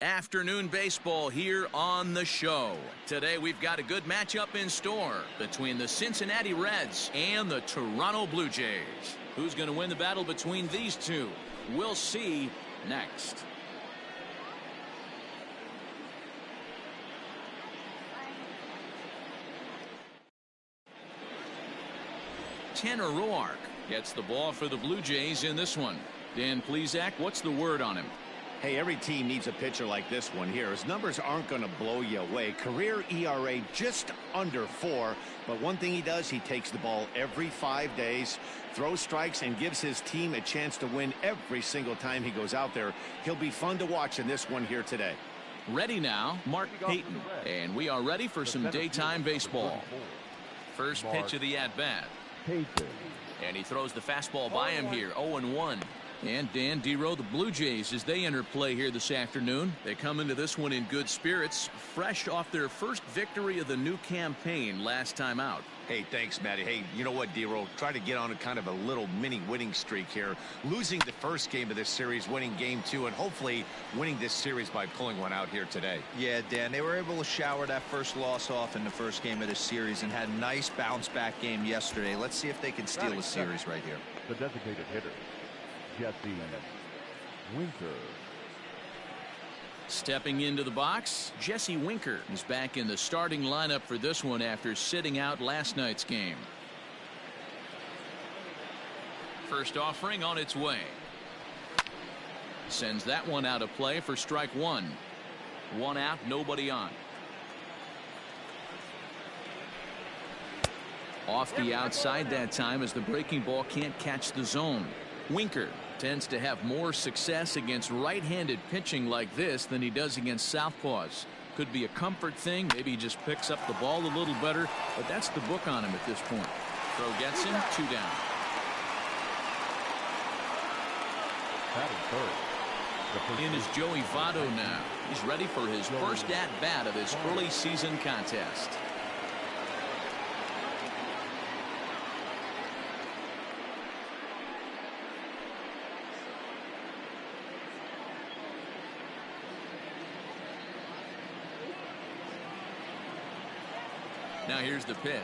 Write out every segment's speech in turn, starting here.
Afternoon baseball here on the show. Today we've got a good matchup in store between the Cincinnati Reds and the Toronto Blue Jays. Who's going to win the battle between these two? We'll see next. Tanner Roark gets the ball for the Blue Jays in this one. Dan Plesac, what's the word on him? Hey, every team needs a pitcher like this one here. His numbers aren't going to blow you away. Career ERA just under 4. But one thing he does, he takes the ball every 5 days, throws strikes, and gives his team a chance to win every single time he goes out there. He'll be fun to watch in this one here today. Ready now, Mark Payton. And we are ready for some daytime baseball. First pitch of the at-bat. And he throws the fastball by him here, 0-1. And Dan Dero, the Blue Jays, as they enter play here this afternoon, they come into this one in good spirits, fresh off their first victory of the new campaign last time out. Hey, thanks, Matty. Hey, you know what, Dero? Try to get on a kind of a little mini winning streak here. Losing the first game of this series, winning game 2, and hopefully winning this series by pulling one out here today. Yeah, Dan, they were able to shower that first loss off in the first game of this series and had a nice bounce-back game yesterday. Let's see if they can steal a series right here. The designated hitter, Jesse Winker. Stepping into the box, Jesse Winker is back in the starting lineup for this one after sitting out last night's game. First offering on its way. Sends that one out of play for strike 1. 1 out, nobody on. Off the outside that time as the breaking ball can't catch the zone. Winker tends to have more success against right-handed pitching like this than he does against southpaws. Could be a comfort thing. Maybe he just picks up the ball a little better, but that's the book on him at this point. Throw gets him, 2 down. In is Joey Votto now. He's ready for his first at-bat of this early season contest. Now here's the pitch.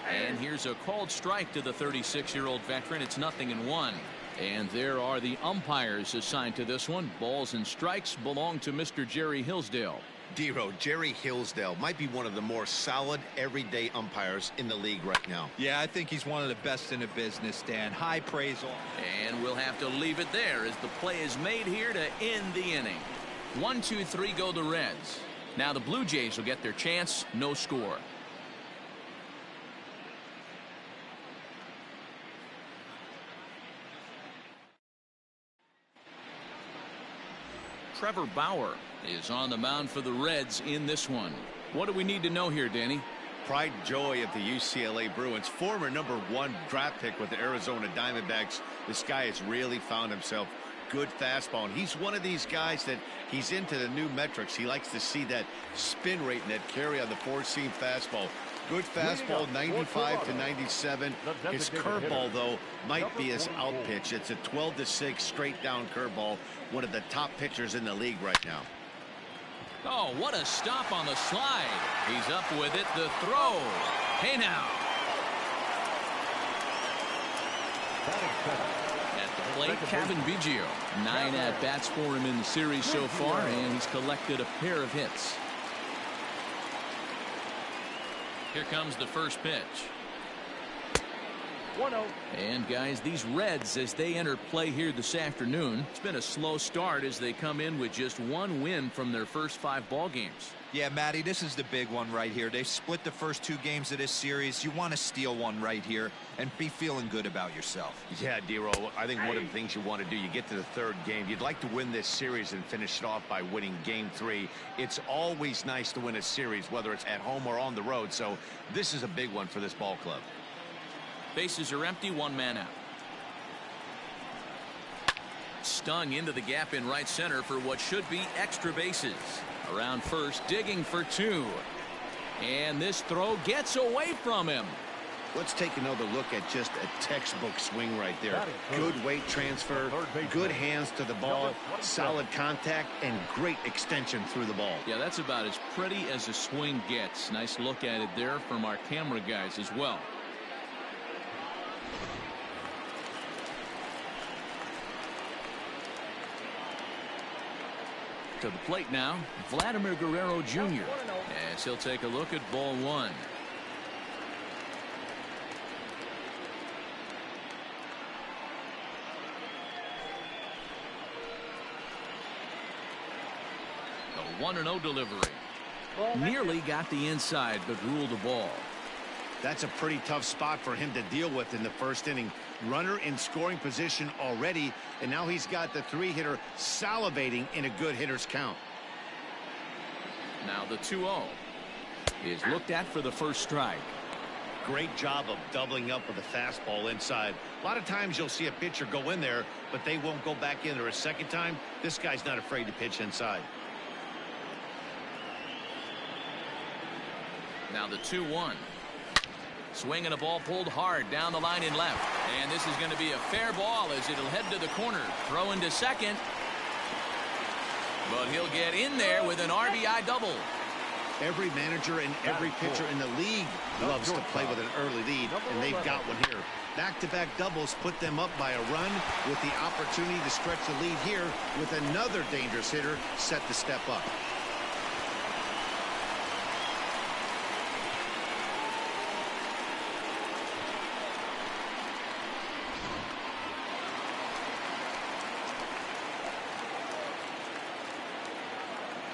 And here's a called strike to the 36-year-old veteran. It's 0-1. And there are the umpires assigned to this one. Balls and strikes belong to Mr. Jerry Hillsdale. Dero, Jerry Hillsdale might be one of the more solid everyday umpires in the league right now. Yeah, I think he's one of the best in the business, Dan. High praise. And we'll have to leave it there as the play is made here to end the inning. 1, 2, 3 go the Reds. Now the Blue Jays will get their chance. No score. Trevor Bauer is on the mound for the Reds in this one. What do we need to know here, Danny? Pride and joy of the UCLA Bruins, former #1 draft pick with the Arizona Diamondbacks. This guy has really found himself. Good fastball, and he's one of these guys that he's into the new metrics. He likes to see that spin rate and that carry on the 4-seam fastball. Good fastball, 95 to 97. His curveball, though, might be his out pitch. It's a 12-6 straight down curveball. One of the top pitchers in the league right now. Oh, what a stop on the slide. He's up with it. The throw. Hey now. At the plate, Kevin Biggio. 9 at-bats for him in the series so far, and he's collected a pair of hits. Here comes the first pitch. 1-0. And guys, these Reds, as they enter play here this afternoon, it's been a slow start as they come in with just 1 win from their first 5 ball games. Yeah, Matty, this is the big one right here. They've split the first 2 games of this series. You want to steal one right here and be feeling good about yourself. Yeah, Dero, I think one of the things you want to do, you get to the 3rd game, you'd like to win this series and finish it off by winning game 3. It's always nice to win a series, whether it's at home or on the road. So this is a big one for this ball club. Bases are empty, 1 man out. Stung into the gap in right center for what should be extra bases. Around first, digging for 2. And this throw gets away from him. Let's take another look at just a textbook swing right there. Good weight transfer, good hands to the ball, solid contact, and great extension through the ball. Yeah, that's about as pretty as a swing gets. Nice look at it there from our camera guys as well. To the plate now, Vladimir Guerrero Jr. As he'll take a look at ball one. The 1-0 delivery. Nearly got the inside, but ruled the ball. That's a pretty tough spot for him to deal with in the first inning. Runner in scoring position already, and now he's got the 3-hitter salivating in a good hitter's count. Now the 2-0 is looked at for the first strike. Great job of doubling up with a fastball inside. A lot of times you'll see a pitcher go in there, but they won't go back in there a second time. This guy's not afraid to pitch inside. Now the 2-1. Swinging a ball pulled hard down the line in left. And this is going to be a fair ball as it'll head to the corner. Throw into second. But he'll get in there with an RBI double. Every manager and every pitcher in the league loves to play with an early lead, and they've got one here. Back-to-back doubles put them up by a run with the opportunity to stretch the lead here with another dangerous hitter set to step up.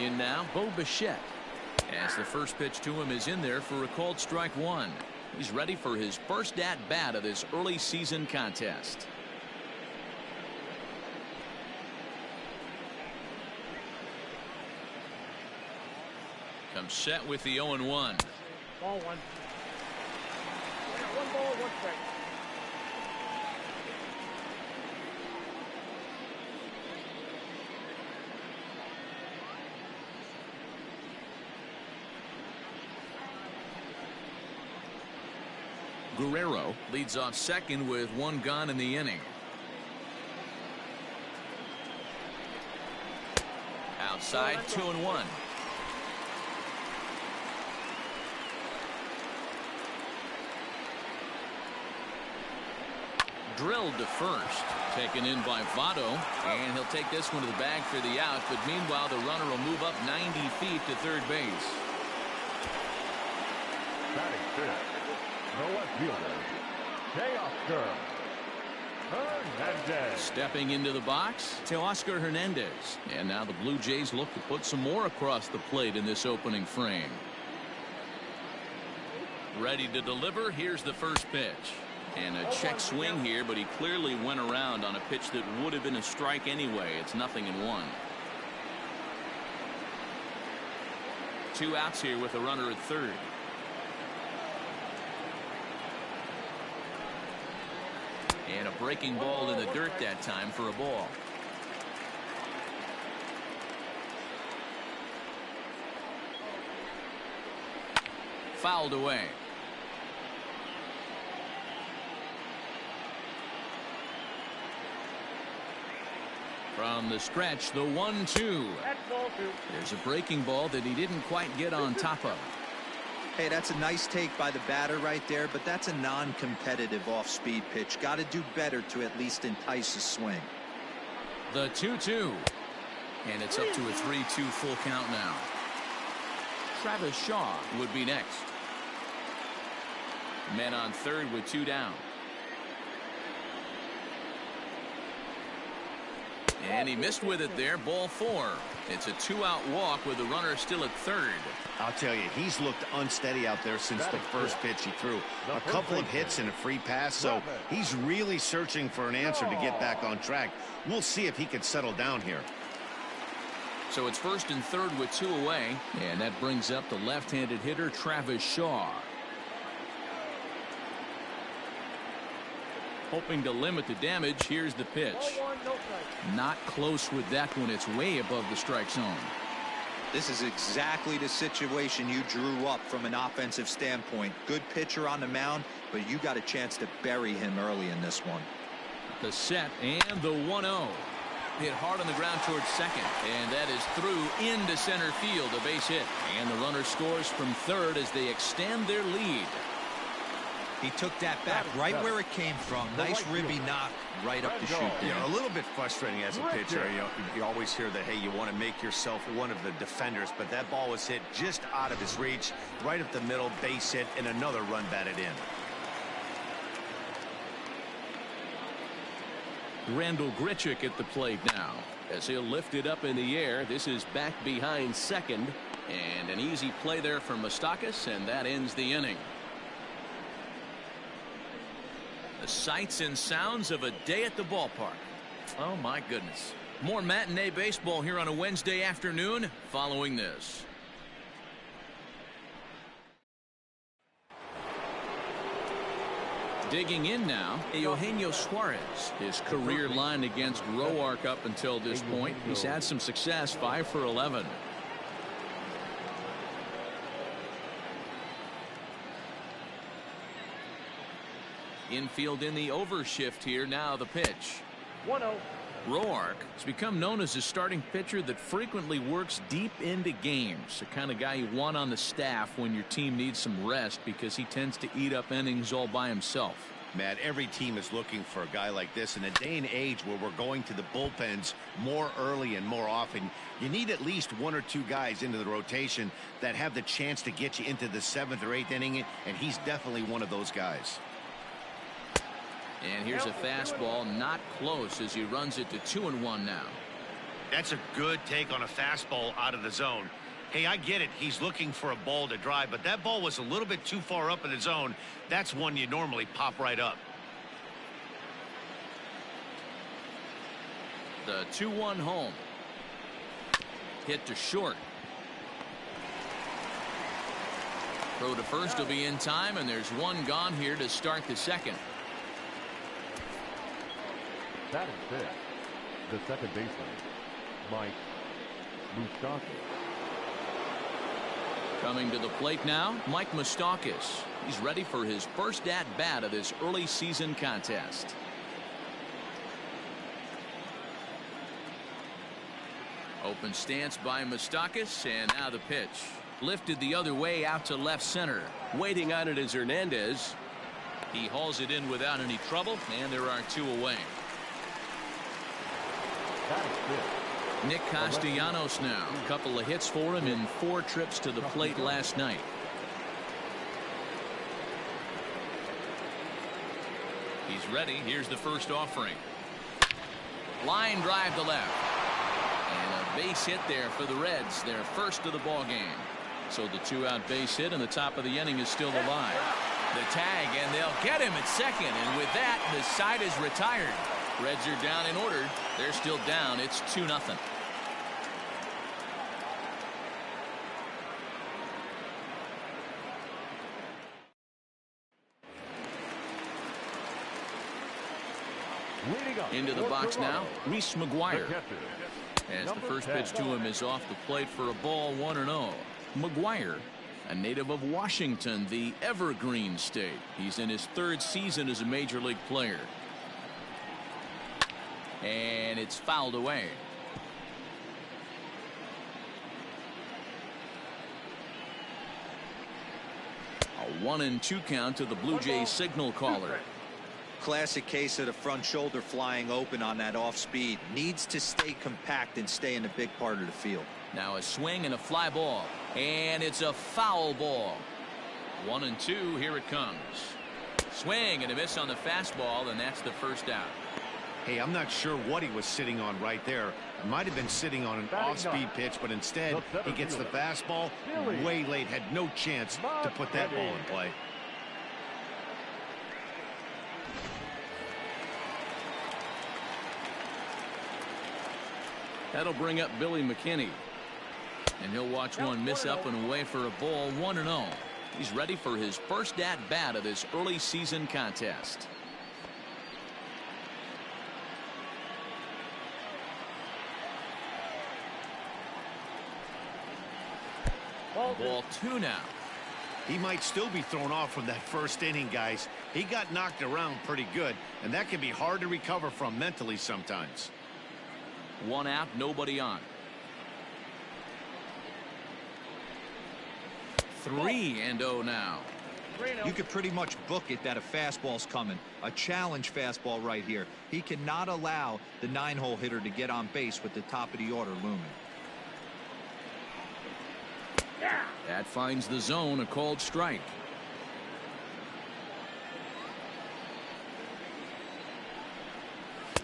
In now, Bo Bichette. As the first pitch to him is in there for a called strike one. He's ready for his first at-bat of this early season contest. Comes set with the 0-1. Ball one. 1 ball, 1 strike. Guerrero leads off second with 1 gone in the inning. Outside, 2-1. Drilled to first. Taken in by Votto. And he'll take this one to the bag for the out. But meanwhile, the runner will move up 90 feet to third base. Batting fifth, the left fielder, Teoscar Hernandez. Stepping into the box, Teoscar Hernandez. And now the Blue Jays look to put some more across the plate in this opening frame. Ready to deliver. Here's the first pitch. And a check swing here, but he clearly went around on a pitch that would have been a strike anyway. It's 0-1. 2 outs here with a runner at third. And a breaking ball in the dirt that time for a ball. Fouled away. From the stretch, the 1-2. That's ball 2. There's a breaking ball that he didn't quite get on top of. Hey, that's a nice take by the batter right there, but that's a non-competitive off-speed pitch. Got to do better to at least entice a swing. The 2-2. And it's up to a 3-2 full count now. Travis Shaw would be next. Men on third with 2 down. And he missed with it there. Ball 4. It's a 2-out walk with the runner still at third. I'll tell you, he's looked unsteady out there since the first pitch he threw. A couple of hits and a free pass, so he's really searching for an answer to get back on track. We'll see if he can settle down here. So it's first and third with 2 away, and that brings up the left-handed hitter Travis Shaw. Hoping to limit the damage. Here's the pitch. Ball 1, no strike. Not close with that one. It's way above the strike zone. This is exactly the situation you drew up from an offensive standpoint. Good pitcher on the mound, but you got a chance to bury him early in this one. The set and the 1-0. Hit hard on the ground towards second, and that is through into center field, a base hit. And the runner scores from third as they extend their lead. He took that back right where it came from. Nice ribby knock right up the chute there. You know, a little bit frustrating as a pitcher. You always hear that, hey, you want to make yourself one of the defenders, but that ball was hit just out of his reach, right up the middle, base hit, and another run batted in. Randall Grichuk at the plate now as he'll lift it up in the air. This is back behind second, and an easy play there for Moustakas, and that ends the inning. The sights and sounds of a day at the ballpark. Oh my goodness. More matinee baseball here on a Wednesday afternoon following this. Digging in now, Eugenio Suarez. His career line against Roark up until this point. He's had some success, 5 for 11. Infield in the overshift here. Now the pitch. 1-0. Roark has become known as a starting pitcher that frequently works deep into games. The kind of guy you want on the staff when your team needs some rest because he tends to eat up innings all by himself. Matt, every team is looking for a guy like this. In a day and age where we're going to the bullpens more early and more often, you need at least 1 or 2 guys into the rotation that have the chance to get you into the 7th or 8th inning, and he's definitely one of those guys. And here's a fastball not close as he runs it to 2-1 now. That's a good take on a fastball out of the zone. Hey, I get it. He's looking for a ball to drive, but that ball was a little bit too far up in the zone. That's one you normally pop right up. The 2-1 home. Hit to short. Throw to first will be in time, and there's one gone here to start the second. That is it. The second baseman, Mike Moustakas. Coming to the plate now, Mike Moustakas. He's ready for his first at-bat of this early season contest. Open stance by Moustakas, and now the pitch. Lifted the other way out to left center. Waiting on it is Hernandez. He hauls it in without any trouble, and there are 2 away. Nick Castellanos now. A couple of hits for him in 4 trips to the plate last night. He's ready. Here's the first offering. Line drive to left. And a base hit there for the Reds. Their first of the ball game. So the 2-out base hit, and the top of the inning is still alive. The tag, and they'll get him at second. And with that, the side is retired. Reds are down in order. They're still down. It's 2-0. Into the box now, Reese McGuire. As the first pitch to him is off the plate for a ball, 1-0. McGuire, a native of Washington, the Evergreen State. He's in his 3rd season as a major league player. And it's fouled away. A 1-2 count to the Blue Jays signal caller. Classic case of the front shoulder flying open on that off speed. Needs to stay compact and stay in the big part of the field. Now a swing and a fly ball. And it's a foul ball. 1-2. Here it comes. Swing and a miss on the fastball, and that's the first out. Hey, I'm not sure what he was sitting on right there. It might have been sitting on an off-speed pitch, but instead he gets the fastball way late. Had no chance to put that ball in play. That'll bring up Billy McKinney. And he'll watch one miss up and away for a ball, 1-0. He's ready for his first at-bat of this early season contest. Ball 2 now. He might still be thrown off from that first inning, guys. He got knocked around pretty good, and that can be hard to recover from mentally sometimes. 1 out, nobody on. 3-0 now. You could pretty much book it that a fastball's coming. A challenge fastball right here. He cannot allow the 9-hole hitter to get on base with the top of the order looming. That finds the zone, a called strike.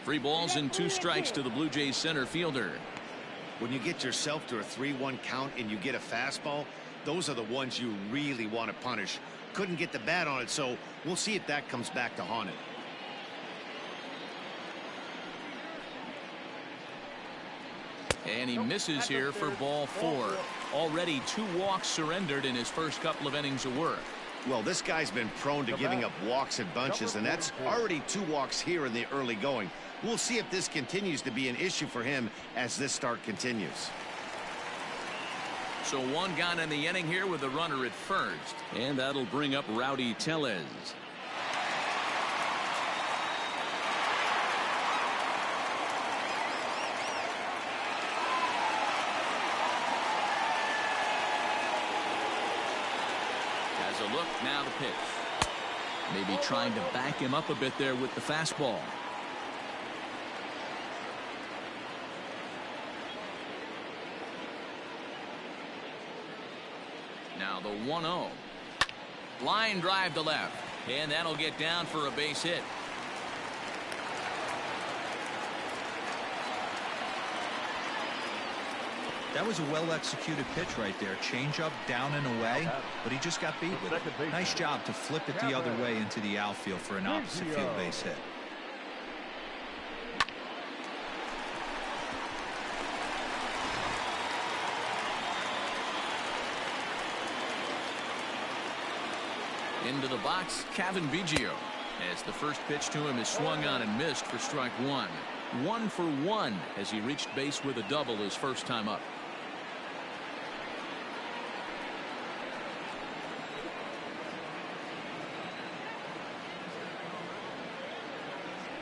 Free balls and 2 strikes to the Blue Jays center fielder. When you get yourself to a 3-1 count and you get a fastball, those are the ones you really want to punish. Couldn't get the bat on it, so we'll see if that comes back to haunt it. And he misses here for ball 4. Already 2 walks surrendered in his first couple of innings of work. Well, this guy's been prone to giving up walks in bunches, and that's already 2 walks here in the early going. We'll see if this continues to be an issue for him as this start continues. So 1 gone in the inning here with a runner at first. And that'll bring up Rowdy Tellez. Has a look, now the pitch. Maybe trying to back him up a bit there with the fastball. Now the 1-0. Line drive to left. And that'll get down for a base hit. That was a well-executed pitch right there. Change up, down and away, but he just got beat with it. Nice job to flip it the other way into the outfield for an opposite field base hit. Into the box, Kevin Biggio, as the first pitch to him is swung on and missed for strike 1. 1 for 1 as he reached base with a double his first time up.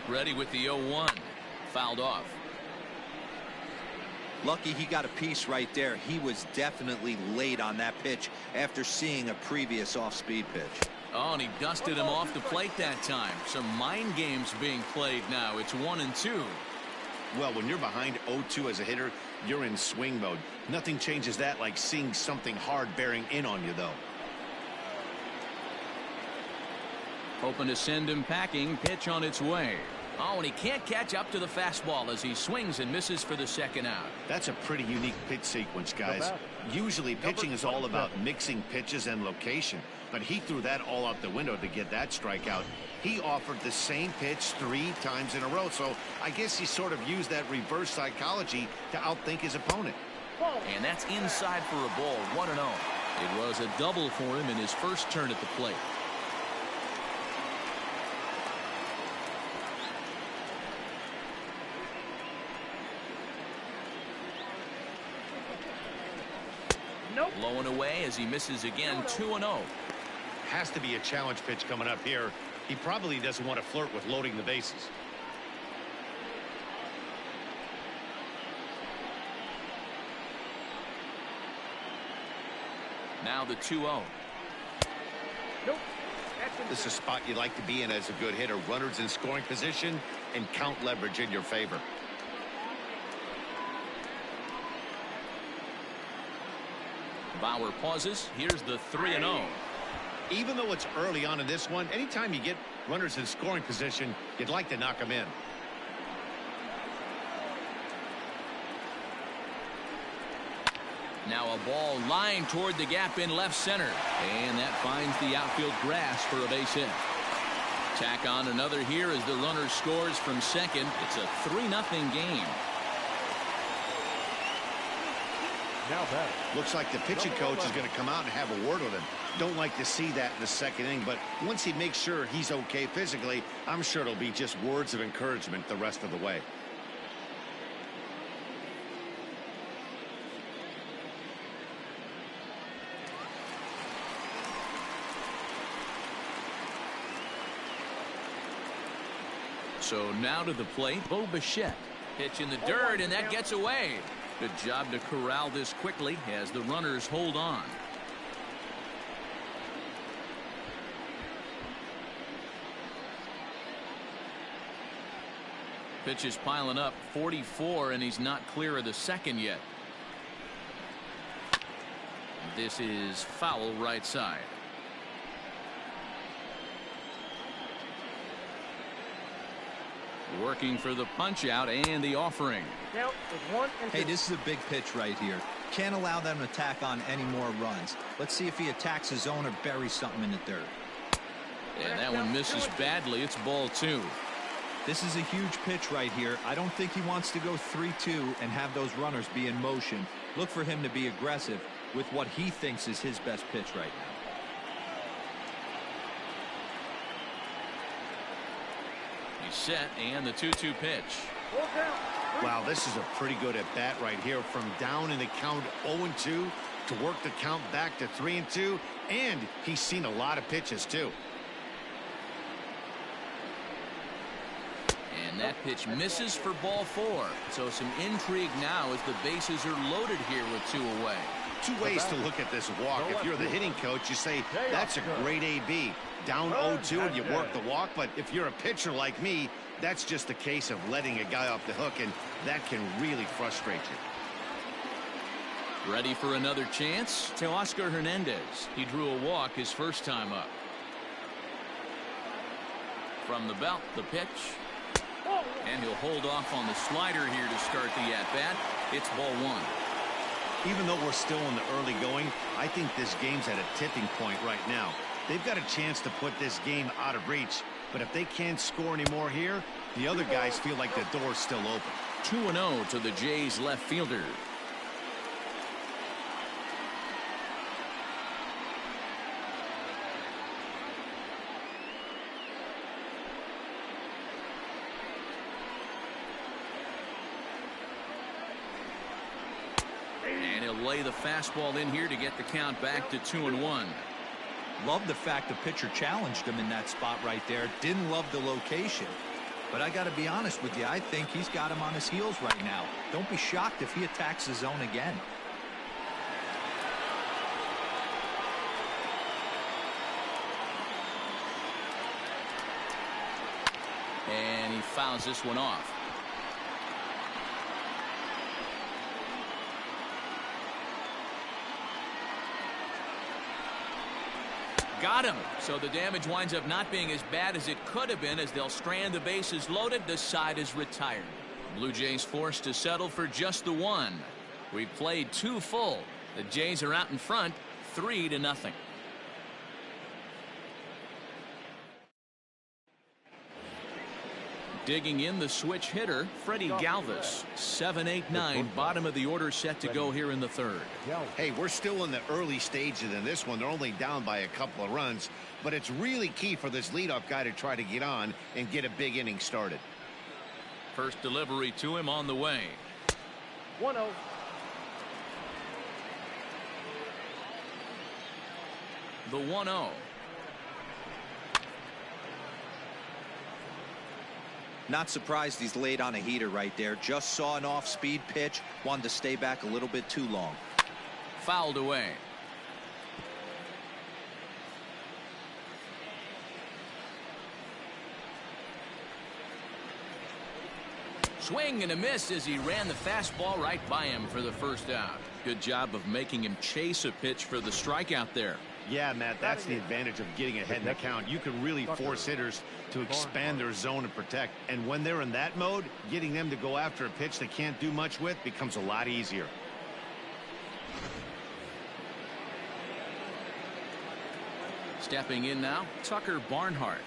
Ready with the 0-1. Fouled off. Lucky he got a piece right there. He was definitely late on that pitch after seeing a previous off-speed pitch. Oh, and he dusted him off the plate that time. Some mind games being played now. It's 1-2. Well, when you're behind 0-2 as a hitter, you're in swing mode. Nothing changes that like seeing something hard bearing in on you, though. Hoping to send him packing. Pitch on its way. Oh, and he can't catch up to the fastball as he swings and misses for the second out. That's a pretty unique pitch sequence, guys. Usually pitching is all about mixing pitches and location, but he threw that all out the window to get that strikeout. He offered the same pitch 3 times in a row, so I guess he sort of used that reverse psychology to outthink his opponent. And that's inside for a ball. 1-0. It was a double for him in his first turn at the plate. Blowing away as he misses again. 2-0. Has to be a challenge pitch coming up here. He probably doesn't want to flirt with loading the bases. Now the 2-0. This is a spot you like to be in as a good hitter. Runners in scoring position and count leverage in your favor. Bauer pauses. Here's the 3-0. Even though it's early on in this one, anytime you get runners in scoring position, you'd like to knock them in. Now a ball lined toward the gap in left center. And that finds the outfield grass for a base hit. Tack on another here as the runner scores from second. It's a 3-0 game. Now back. Looks like the pitching coach is going to come out and have a word with him. Don't like to see that in the second inning, but once he makes sure he's okay physically, I'm sure it'll be just words of encouragement the rest of the way. So now to the plate, Bo Bichette. Pitch in the dirt, and that gets away. Good job to corral this quickly as the runners hold on. Pitch is piling up, 44, and he's not clear of the second yet. This is foul right side. Working for the punch out and the offering. Hey, this is a big pitch right here. Can't allow them to tack on any more runs. Let's see if he attacks his zone or buries something in the dirt. And that one misses badly. It's ball 2. This is a huge pitch right here. I don't think he wants to go 3-2 and have those runners be in motion. Look for him to be aggressive with what he thinks is his best pitch right now. He's set, and the 2-2 pitch. Wow, this is a pretty good at bat right here. From down in the count 0-2 to work the count back to 3-2, and he's seen a lot of pitches too. And that pitch misses for ball 4. So some intrigue now as the bases are loaded here with 2 away. 2 ways to look at this walk. If you're the hitting coach, you say that's a great AB. Down 0-2 and you work the walk. But if you're a pitcher like me, that's just a case of letting a guy off the hook, and that can really frustrate you. Ready for another chance? Teoscar Hernandez. He drew a walk his first time up. From the belt, the pitch. And he'll hold off on the slider here to start the at-bat. It's ball 1. Even though we're still in the early going, I think this game's at a tipping point right now. They've got a chance to put this game out of reach, but if they can't score anymore here, the other guys feel like the door's still open. 2-0 to the Jays left fielder. And he'll lay the fastball in here to get the count back to 2-1. Love the fact the pitcher challenged him in that spot right there. Didn't love the location. But I got to be honest with you, I think he's got him on his heels right now. Don't be shocked if he attacks the zone again. And he fouls this one off. Got him. So the damage winds up not being as bad as it could have been as they'll strand the bases loaded. The side is retired. Blue Jays forced to settle for just the 1. We've played 2 full. The Jays are out in front 3-0. Digging in the switch hitter, Freddie Galvis. 7-8-9, bottom of the order set to go here in the 3rd. Hey, we're still in the early stages in this one. They're only down by a couple of runs, but it's really key for this leadoff guy to try to get on and get a big inning started. First delivery to him on the way. 1-0. The 1-0. Not surprised he's laid on a heater right there. Just saw an off-speed pitch. Wanted to stay back a little bit too long. Fouled away. Swing and a miss as he ran the fastball right by him for the first out. Good job of making him chase a pitch for the strikeout there. Yeah, Matt, that's the advantage of getting ahead in the count. You can really force hitters to expand their zone and protect. And when they're in that mode, getting them to go after a pitch they can't do much with becomes a lot easier. Stepping in now, Tucker Barnhart.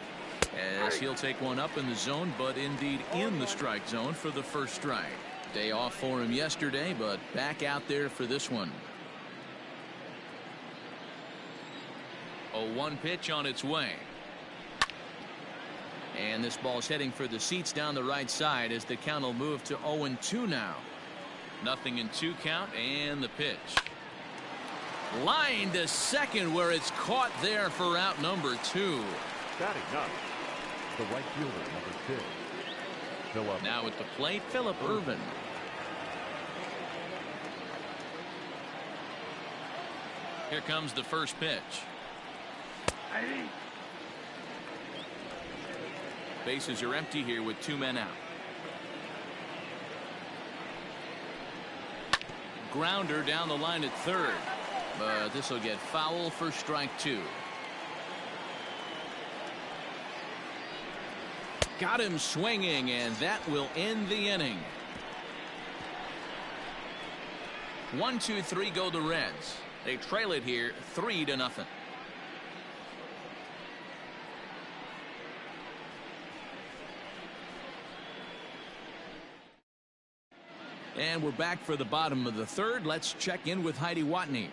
As he'll take one up in the zone, but indeed in the strike zone for the first strike. Day off for him yesterday, but back out there for this one. 0-1 pitch on its way. And this ball's heading for the seats down the right side as the count will move to 0-2 now. 0-2 count, and the pitch. Line to second where it's caught there for out number 2. Batting ninth, the right fielder, number 2. Now at the plate, Phillip Ervin. Here comes the first pitch. Bases are empty here with 2 men out. Grounder down the line at third, but this will get foul for strike 2. Got him swinging, and that will end the inning. 1-2-3 go the Reds. They trail it here 3-0. And we're back for the bottom of the third. Let's check in with Heidi Watney.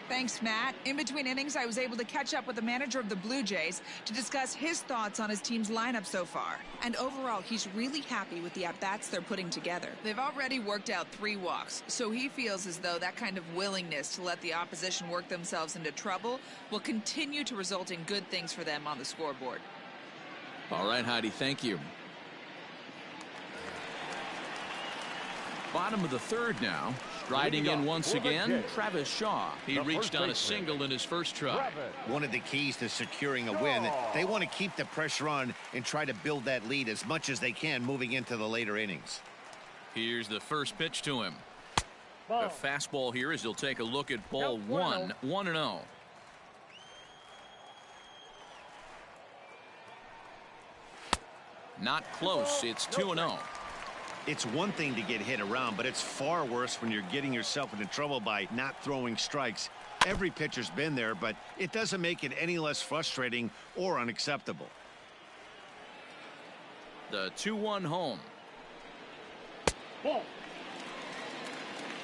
Thanks, Matt. In between innings, I was able to catch up with the manager of the Blue Jays to discuss his thoughts on his team's lineup so far. And overall, he's really happy with the at-bats they're putting together. They've already worked out 3 walks, so he feels as though that kind of willingness to let the opposition work themselves into trouble will continue to result in good things for them on the scoreboard. All right, Heidi, thank you. Bottom of the third now. Striding in once again, Travis Shaw. He reached on a single in his first try. One of the keys to securing a win, they want to keep the pressure on and try to build that lead as much as they can moving into the later innings. Here's the first pitch to him. A fastball here as he'll take a look at ball 1, 1-0. Not close. It's 2-0. It's one thing to get hit around, but it's far worse when you're getting yourself into trouble by not throwing strikes. Every pitcher's been there, but it doesn't make it any less frustrating or unacceptable. The 2-1 home.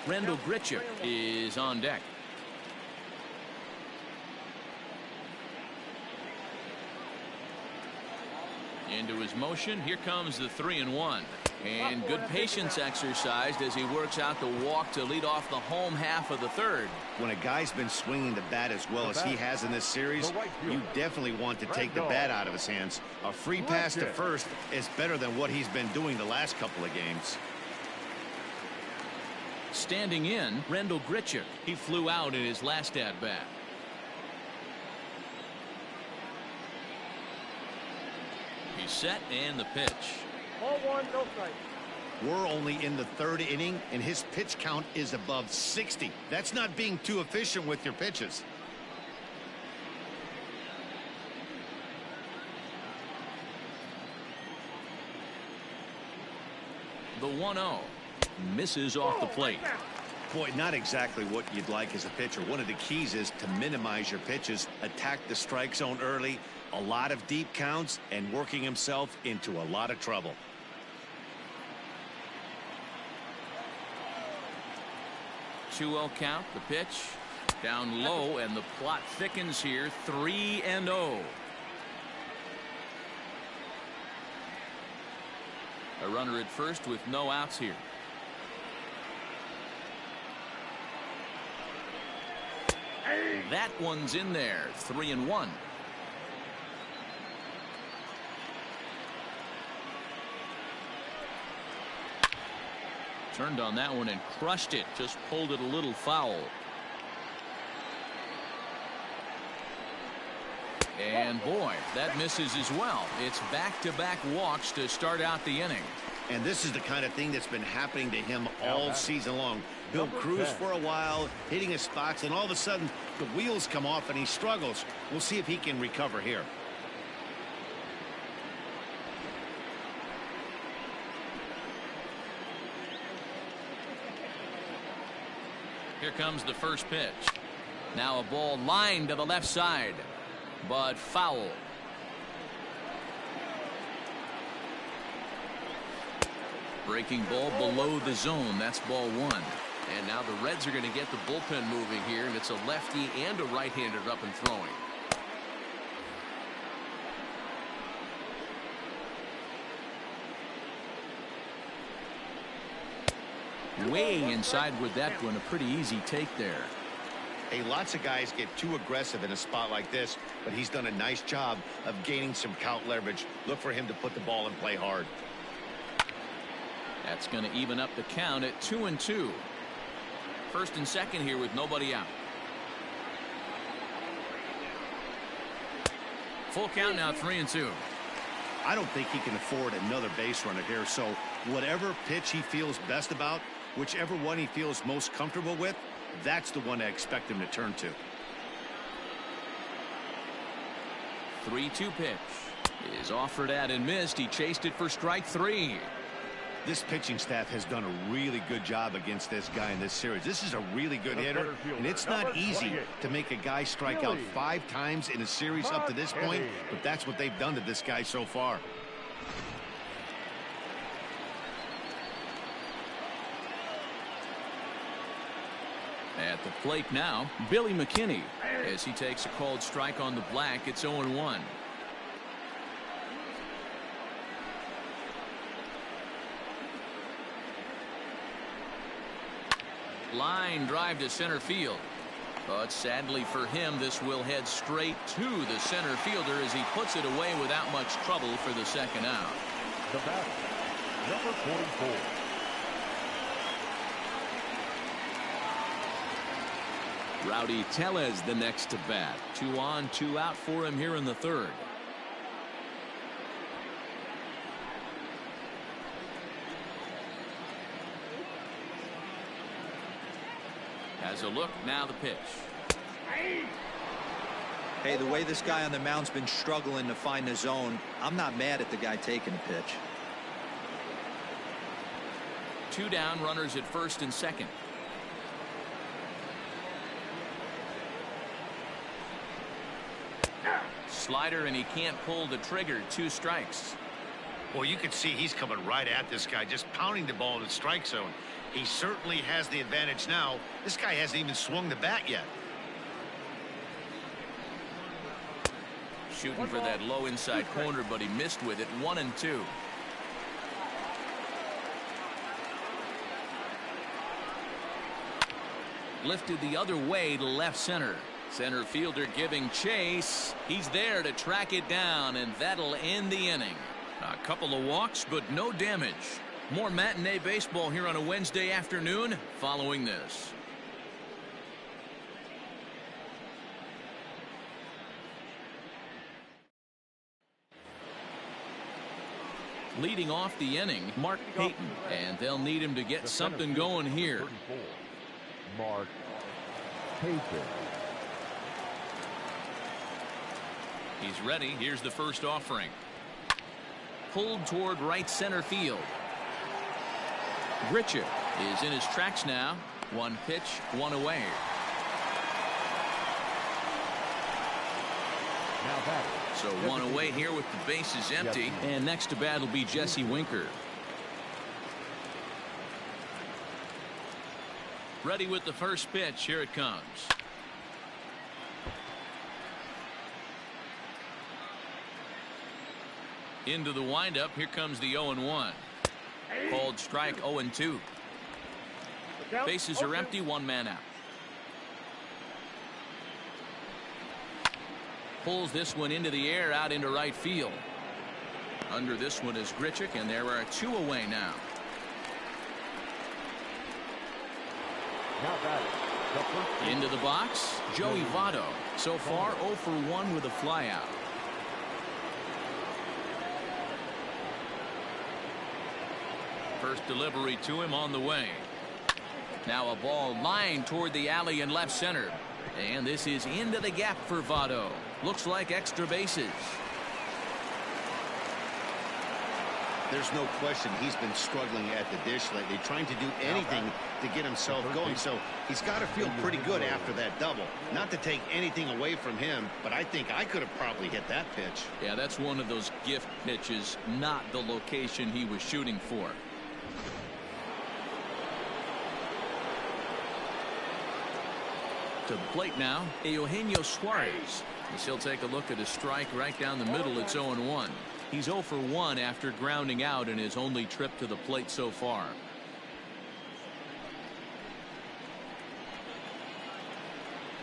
Rendell Grichuk is on deck. Into his motion. Here comes the 3-1. And good patience exercised as he works out the walk to lead off the home half of the third. When a guy's been swinging the bat as well as he has in this series, you definitely want to take the bat out of his hands. A free pass to first is better than what he's been doing the last couple of games. Standing in, Rendell Grichuk. He flew out in his last at-bat. He's set, and the pitch. Ball 1, no strike. We're only in the third inning, and his pitch count is above 60. That's not being too efficient with your pitches. The 1-0 misses off the plate. Boy, not exactly what you'd like as a pitcher. One of the keys is to minimize your pitches, attack the strike zone early, a lot of deep counts, and working himself into a lot of trouble. 2-0 count. The pitch down low, and the plot thickens here. 3-0. A runner at first with no outs here. That one's in there. 3-1. Turned on that one and crushed it. Just pulled it a little foul. And boy, that misses as well. It's back-to-back walks to start out the inning. And this is the kind of thing that's been happening to him all season long. He'll cruise for a while, hitting his spots, and all of a sudden the wheels come off and he struggles. We'll see if he can recover here. Here comes the first pitch. Now a ball lined to the left side, but foul. Breaking ball below the zone. That's ball 1. And now the Reds are going to get the bullpen moving here, and it's a lefty and a right-hander up and throwing. Way inside with that one. A pretty easy take there. Hey, lots of guys get too aggressive in a spot like this, but he's done a nice job of gaining some count leverage. Look for him to put the ball in play hard. That's going to even up the count at 2-2. First and second here with nobody out. Full count now, 3-2. I don't think he can afford another base runner here, so whatever pitch he feels best about, whichever one he feels most comfortable with, that's the one I expect him to turn to. 3-2 pitch is offered at and missed. He chased it for strike 3. This pitching staff has done a really good job against this guy in this series. This is a really good hitter, and it's not easy to make a guy strike out 5 times in a series up to this point, but that's what they've done to this guy so far. At the plate now, Billy McKinney, as he takes a called strike on the black. It's 0-1. Line drive to center field. But sadly for him, this will head straight to the center fielder as he puts it away without much trouble for the second out. The batter, number 44. Rowdy Tellez the next to bat. 2 on, 2 out for him here in the third. Has a look, now the pitch. Hey, the way this guy on the mound's been struggling to find the zone, I'm not mad at the guy taking the pitch. 2 down, runners at first and second. Slider, and he can't pull the trigger. 2 strikes. Well, you can see he's coming right at this guy, just pounding the ball in the strike zone. He certainly has the advantage now. This guy hasn't even swung the bat yet. Shooting for that low inside corner, but he missed with it. 1-2. Lifted the other way to left center. Center fielder giving chase. He's there to track it down, and that'll end the inning. A couple of walks, but no damage. More matinee baseball here on a Wednesday afternoon following this. Leading off the inning, Mark Payton, and they'll need him to get something going here. Mark Payton. He's ready. Here's the first offering. Pulled toward right center field. Grichuk is in his tracks now. 1 pitch, 1 away. So 1 away here with the bases empty. And next to bat will be Jesse Winker. Ready with the first pitch. Here it comes. Into the windup. Here comes the 0-1. Called strike. 0-2. Bases are empty. 1 man out. Pulls this one into the air, out into right field. Under this one is Grichuk, and there are 2 away now. Into the box, Joey Votto. So far 0 for 1 with a flyout. First delivery to him on the way. Now a ball lined toward the alley in left center. And this is into the gap for Votto. Looks like extra bases. There's no question he's been struggling at the dish lately, trying to do anything to get himself going. So he's got to feel pretty good after that double. Not to take anything away from him, but I think I could have probably hit that pitch. Yeah, that's one of those gift pitches, not the location he was shooting for. To the plate now, Eugenio Suarez. As he'll take a look at a strike right down the middle. It's 0-1. He's 0 for 1 after grounding out in his only trip to the plate so far.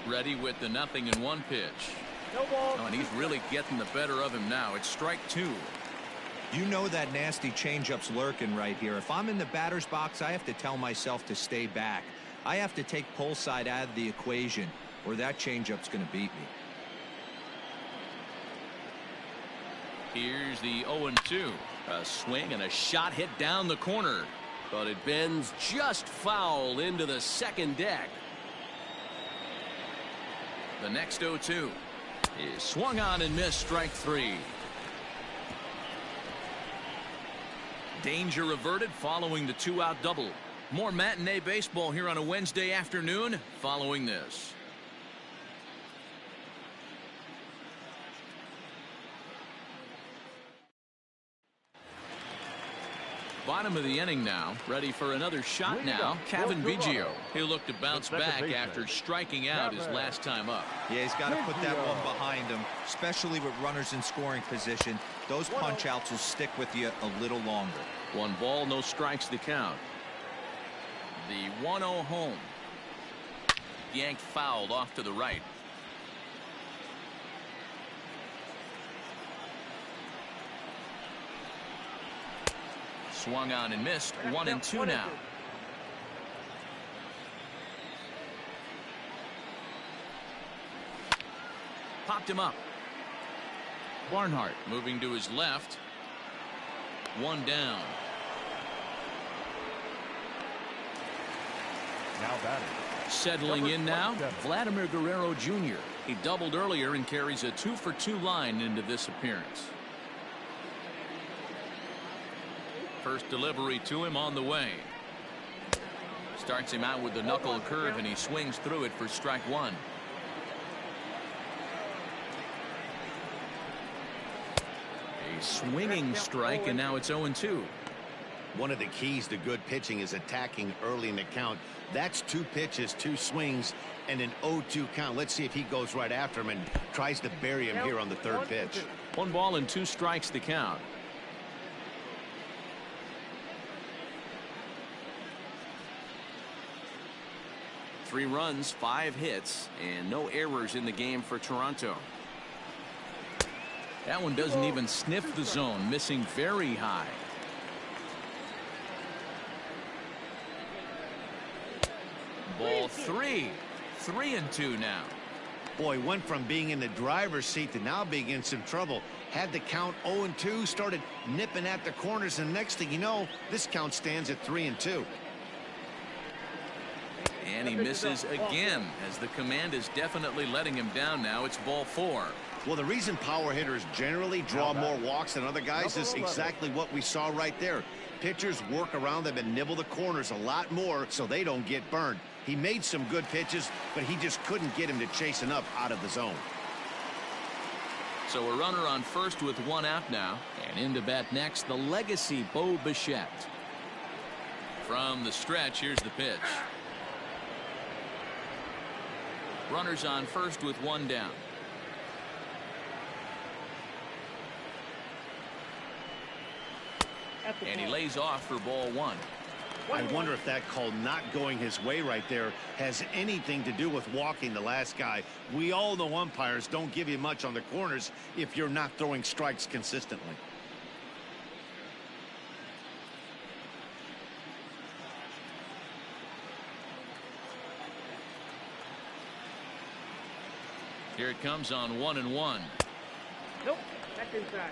Ready with the 0-1 pitch. No ball. Oh, and he's really getting the better of him now. It's strike 2. You know that nasty changeup's lurking right here. If I'm in the batter's box, I have to tell myself to stay back. I have to take pull side out of the equation, or that changeup's going to beat me. Here's the 0-2. A swing and a shot hit down the corner, but it bends just foul into the second deck. The next 0-2 is swung on and missed, strike 3. Danger averted following the 2-out double. More matinee baseball here on a Wednesday afternoon following this. Bottom of the inning now. Ready for another shot now. Kevin Biggio. He'll look to bounce back after striking out his last time up. Yeah, he's got to put that one behind him, especially with runners in scoring position. Those punch outs will stick with you a little longer. 1 ball, no strikes to count. The 1-0 home. Yanked fouled off to the right. Swung on and missed. 1-2 now. Popped him up. Barnhart moving to his left. 1 down. Now batting. Settling in now, Vladimir Guerrero Jr. He doubled earlier and carries a 2-for-2 line into this appearance. First delivery to him on the way. Starts him out with the knuckle curve, and he swings through it for strike 1. A swinging strike, and now it's 0-2. One of the keys to good pitching is attacking early in the count. That's 2 pitches, 2 swings, and an 0-2 count. Let's see if he goes right after him and tries to bury him here on the 3rd pitch. 1 ball and 2 strikes to count. Three runs, 5 hits, and no errors in the game for Toronto. That one doesn't even sniff the zone, missing very high. Ball 3. 3-2 now. Boy, went from being in the driver's seat to now being in some trouble. Had the count 0-2, started nipping at the corners, and next thing you know, this count stands at 3-2. And he misses again, as the command is definitely letting him down now. It's ball 4. Well, the reason power hitters generally draw more walks than other guys is exactly what we saw right there. Pitchers work around them and nibble the corners a lot more so they don't get burned. He made some good pitches, but he just couldn't get him to chase enough out of the zone. So a runner on first with 1 out now. And in to bat next, the legacy Bo Bichette. From the stretch, here's the pitch. Runners on first with 1 down. And he lays off for ball 1. I wonder if that call not going his way right there has anything to do with walking the last guy. We all know umpires don't give you much on the corners if you're not throwing strikes consistently. Here it comes on 1-1. Nope, that's inside.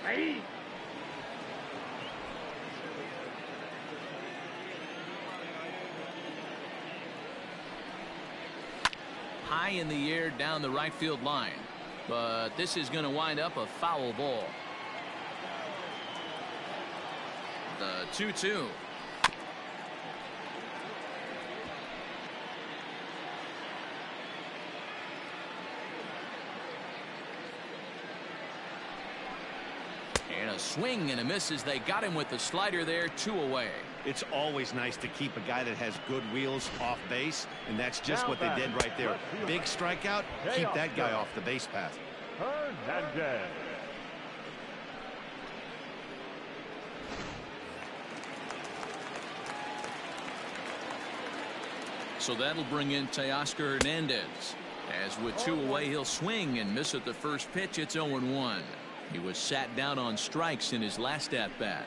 Hey. High in the air down the right field line, but this is going to wind up a foul ball. The 2-2. And a swing and a miss as they got him with the slider there. 2 away. It's always nice to keep a guy that has good wheels off base, and that's just what they did right there. Big strikeout, keep that guy off the base path. Hernandez. So that'll bring in Teoscar Hernandez. As with 2 away, he'll swing and miss at the first pitch. It's 0-1. He was sat down on strikes in his last at-bat.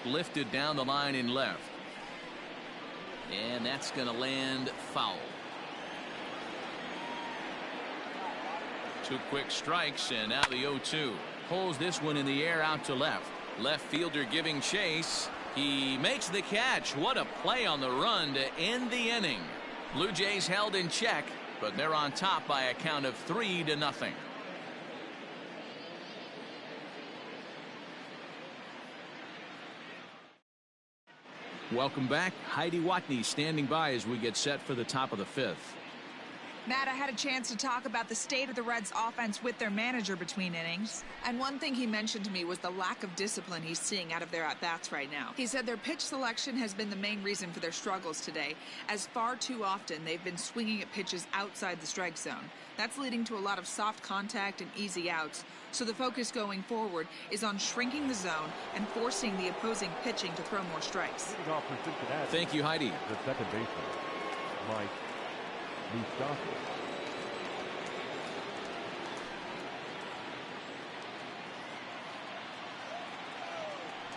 Lifted down the line in left. And that's going to land foul. 2 quick strikes, and now the 0-2. Pulls this one in the air out to left. Left fielder giving chase. He makes the catch. What a play on the run to end the inning. Blue Jays held in check, but they're on top by a count of 3-0. Welcome back. Heidi Watney standing by as we get set for the top of the 5th. Matt, I had a chance to talk about the state of the Reds offense with their manager between innings. And one thing he mentioned to me was the lack of discipline he's seeing out of their at-bats right now. He said their pitch selection has been the main reason for their struggles today, as far too often they've been swinging at pitches outside the strike zone. That's leading to a lot of soft contact and easy outs. So the focus going forward is on shrinking the zone and forcing the opposing pitching to throw more strikes. Thank you, Heidi. The second baseman, Mike Moustakas.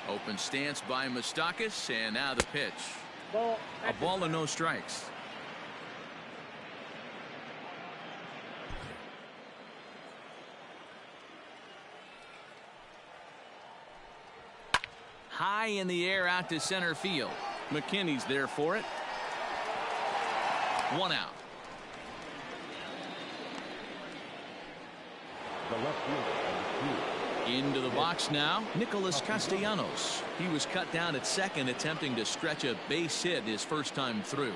Open stance by Moustakas, and now the pitch. A ball and no strikes. High in the air out to center field. McKinney's there for it. 1 out. The left fielder, Into the box now, Nicholas Castellanos. He was cut down at second, attempting to stretch a base hit his first time through.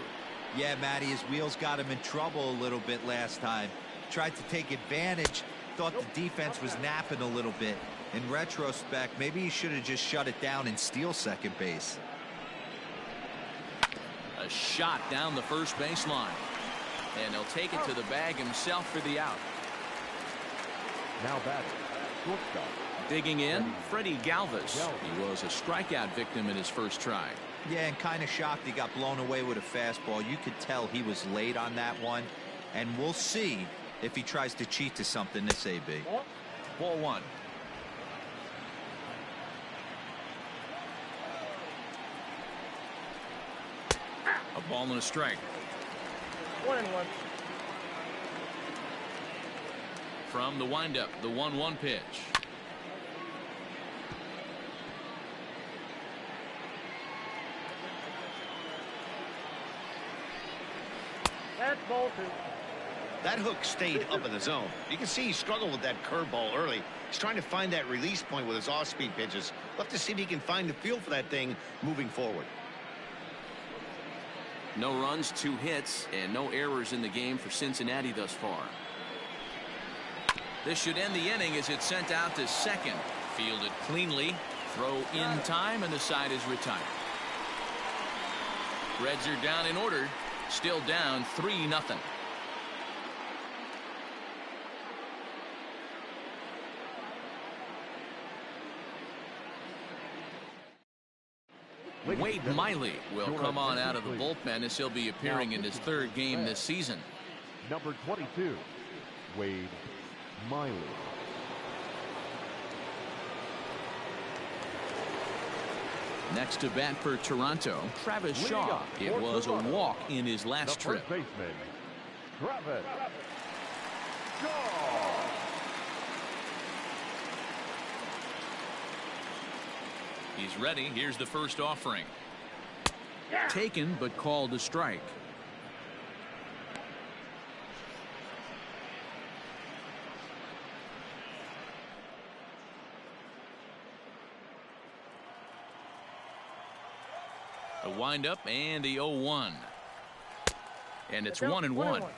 Yeah, Matty, his wheels got him in trouble a little bit last time. Tried to take advantage. Thought the defense was napping a little bit. In retrospect, maybe he should have just shut it down and steal second base. A shot down the first baseline. And he'll take it to the bag himself for the out. now batting, shortstop. Digging in, Freddie Galvis. He was a strikeout victim in his first try. Yeah, and kind of shocked he got blown away with a fastball. You could tell he was late on that one. And we'll see if he tries to cheat to something this AB. Ball 1. A ball and a strike. 1-1. From the windup, the 1-1 pitch. That's ball 2. That hook stayed up in the zone. You can see he struggled with that curveball early. He's trying to find that release point with his off-speed pitches. We'll have to see if he can find the feel for that thing moving forward. No runs, 2 hits, and no errors in the game for Cincinnati thus far. This should end the inning as it's sent out to second. Fielded cleanly. Throw in time, and the side is retired. Reds are down in order. Still down 3-0. Wade Miley will come on out of the bullpen as he'll be appearing in his 3rd game this season. Number 22, Wade Miley. Next to bat for Toronto, Travis Shaw. It was a walk in his last trip. First baseman, Travis Shaw. He's ready. Here's the first offering. Taken, but called a strike. The windup and the 0-1. And it's 1-1.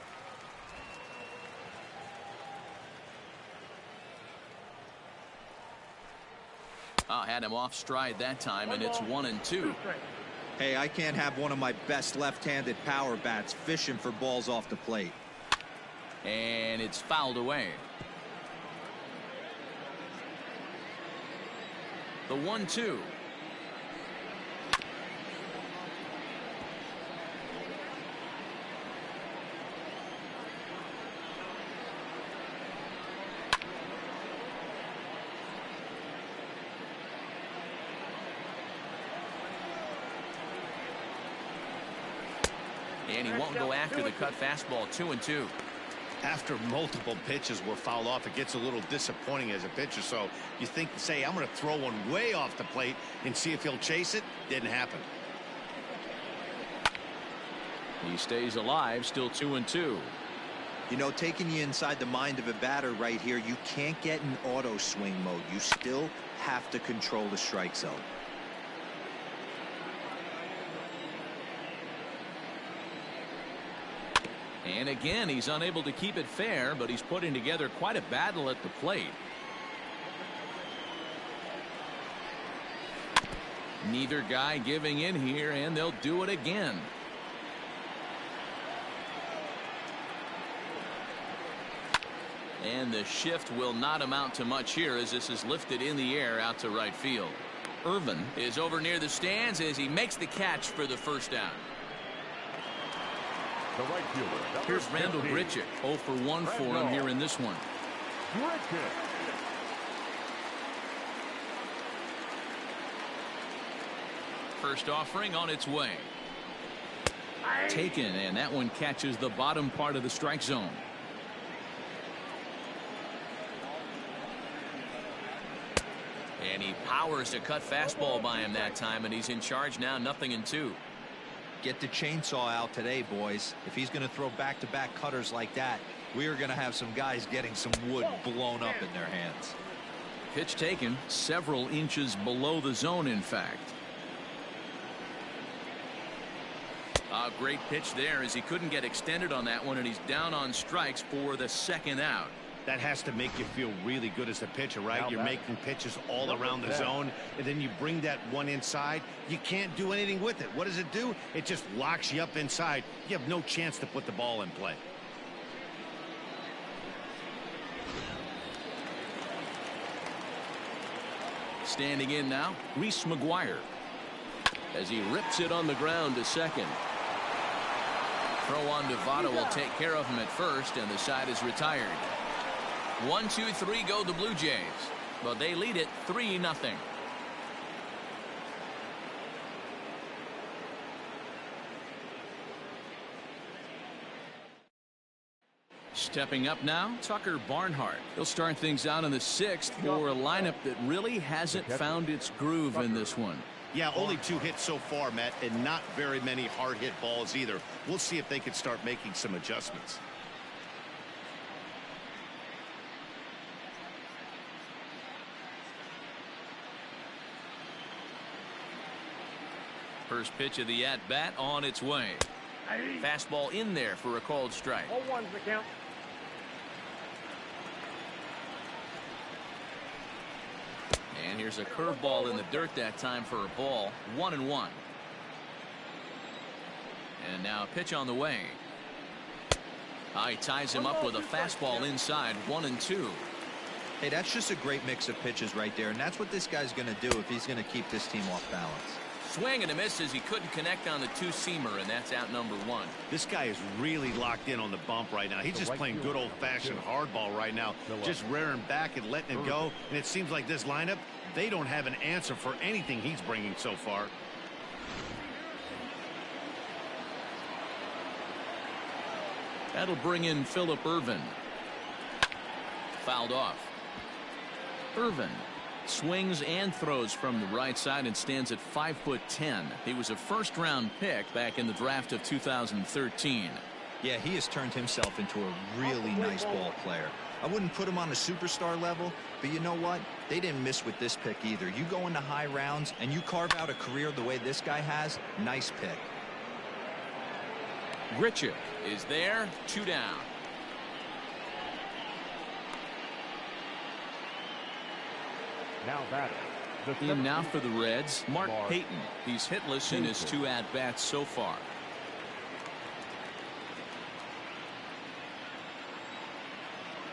Had him off stride that time, and it's 1-2. Hey, I can't have one of my best left-handed power bats fishing for balls off the plate. And it's fouled away. The 1-2. And he won't go after the cut fastball. 2-2. After multiple pitches were fouled off, it gets a little disappointing as a pitcher. So you think, say, I'm going to throw one way off the plate and see if he'll chase it. Didn't happen. He stays alive, still 2-2. You know, taking you inside the mind of a batter right here, you can't get in auto swing mode. You still have to control the strike zone. And again, he's unable to keep it fair, but he's putting together quite a battle at the plate. Neither guy giving in here, and they'll do it again. And the shift will not amount to much here as this is lifted in the air out to right field. Irvin is over near the stands as he makes the catch for the first down. The right fielder. Here's Randall Grichuk. 0 for 1 for him here in this one. Grichuk. First offering on its way. Taken, and that one catches the bottom part of the strike zone. And he powers a cut fastball by him that time, and he's in charge now, 0-2. Get the chainsaw out today, boys. If he's going to throw back-to-back cutters like that, we are going to have some guys getting some wood blown up in their hands. Pitch taken several inches below the zone, in fact. A great pitch there as he couldn't get extended on that one, and he's down on strikes for the second out. That has to make you feel really good as a pitcher, right? You're making pitches all around the zone, and then you bring that one inside. You can't do anything with it. What does it do? It just locks you up inside. You have no chance to put the ball in play. Standing in now, Reese McGuire, as he rips it on the ground to second. Throw on to Votto will take care of him at first, and the side is retired. 1-2-3 go the Blue Jays, but they lead it 3-0. Stepping up now, Tucker Barnhart. He'll start things out in the 6th for a lineup that really hasn't found its groove in this one. Yeah, only 2 hits so far, Matt, and not very many hard hit balls either. We'll see if they can start making some adjustments. First pitch of the at-bat on its way. Fastball in there for a called strike. 0-1's the count. And here's a curveball in the dirt that time for a ball. 1-1. And now a pitch on the way. He ties him up with a fastball inside. 1-2. Hey, that's just a great mix of pitches right there, and that's what this guy's going to do if he's going to keep this team off balance. Swing and a miss as he couldn't connect on the 2-seamer, and that's out number 1. This guy is really locked in on the bump right now. He's just playing good old-fashioned hardball right now, just rearing back and letting it go. And it seems like this lineup, they don't have an answer for anything he's bringing so far. That'll bring in Phillip Ervin. Fouled off. Ervin swings and throws from the right side and stands at 5'10". He was a first-round pick back in the draft of 2013. Yeah, he has turned himself into a really nice ball player. I wouldn't put him on a superstar level, but you know what? They didn't miss with this pick either. You go into high rounds and you carve out a career the way this guy has, nice pick. Grichuk is there, 2 down. Now batting. In now for the Reds, Mark Payton. He's hitless in his 2 at-bats so far.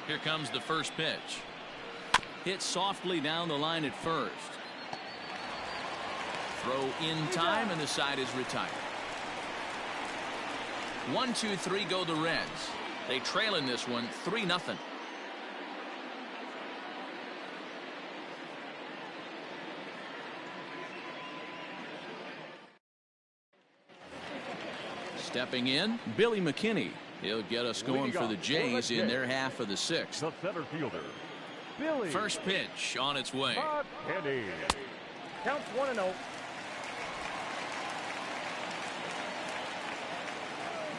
Here comes the first pitch. Hit softly down the line at first. Throw in time, and the side is retired. 1-2-3 go the Reds. They trail in this one 3-0. Stepping in, Billy McKinney. He'll get us going for the Jays in their half of the sixth. The center fielder, Billy. First pitch on its way. McKinney. Counts 1-0.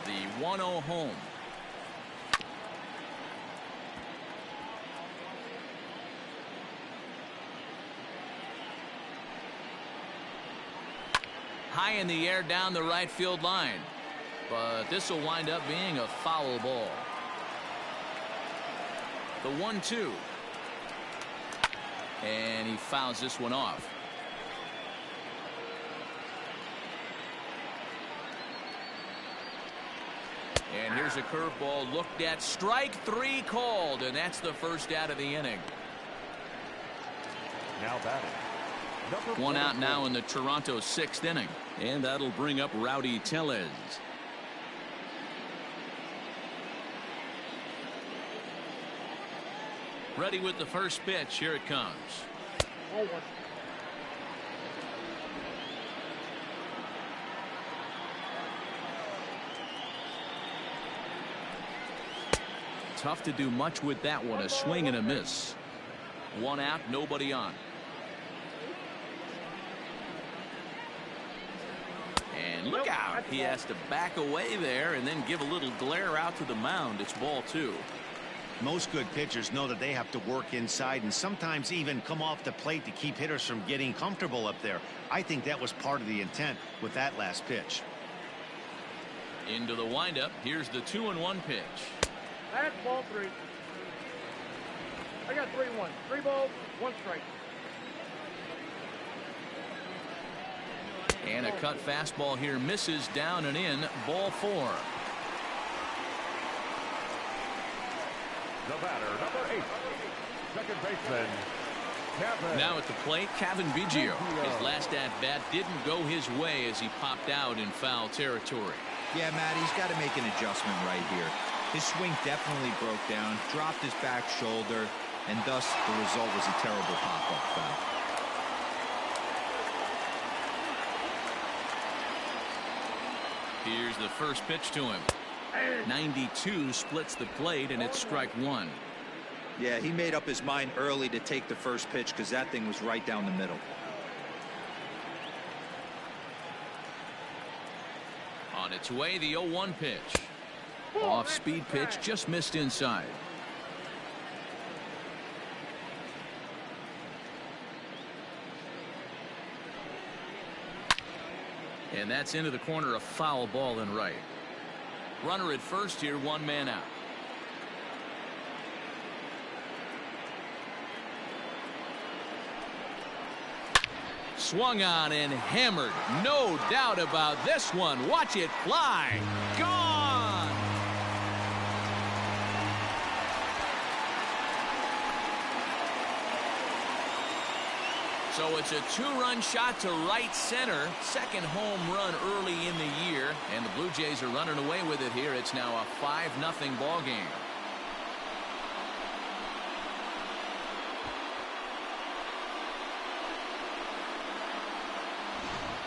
The 1-0 home. High in the air down the right field line. But this will wind up being a foul ball. The 1-2. And he fouls this one off. And here's a curveball looked at. Strike 3 called, and that's the first out of the inning. Now batting. One out now in the Toronto 6th inning. And that'll bring up Rowdy Tellez. Ready with the first pitch. Here it comes. 0-1. Tough to do much with that one. A swing and a miss. One out, nobody on. And look out. He has to back away there and then give a little glare out to the mound. It's ball 2. Most good pitchers know that they have to work inside and sometimes even come off the plate to keep hitters from getting comfortable up there. I think that was part of the intent with that last pitch. Into the windup. Here's the 2-1 pitch. That's ball 3. I got 3-1. 3 balls, 1 strike. And a cut fastball here misses down and in. Ball 4. The batter, number 8, second baseman, Kevin. Now at the plate, Kevin Biggio. His last at-bat didn't go his way as he popped out in foul territory. Yeah, Matt, he's got to make an adjustment right here. His swing definitely broke down, dropped his back shoulder, and thus the result was a terrible pop-up foul. Here's the first pitch to him. 92 splits the plate, and it's strike 1. Yeah, he made up his mind early to take the first pitch because that thing was right down the middle. On its way, the 0-1 pitch. Off-speed pitch, just missed inside. And that's into the corner, a foul ball in right. Runner at first here, 1 man out. Swung on and hammered. No doubt about this one. Watch it fly. Gone. So it's a 2-run shot to right center. Second home run early in the year. And the Blue Jays are running away with it here. It's now a 5-0 ball game.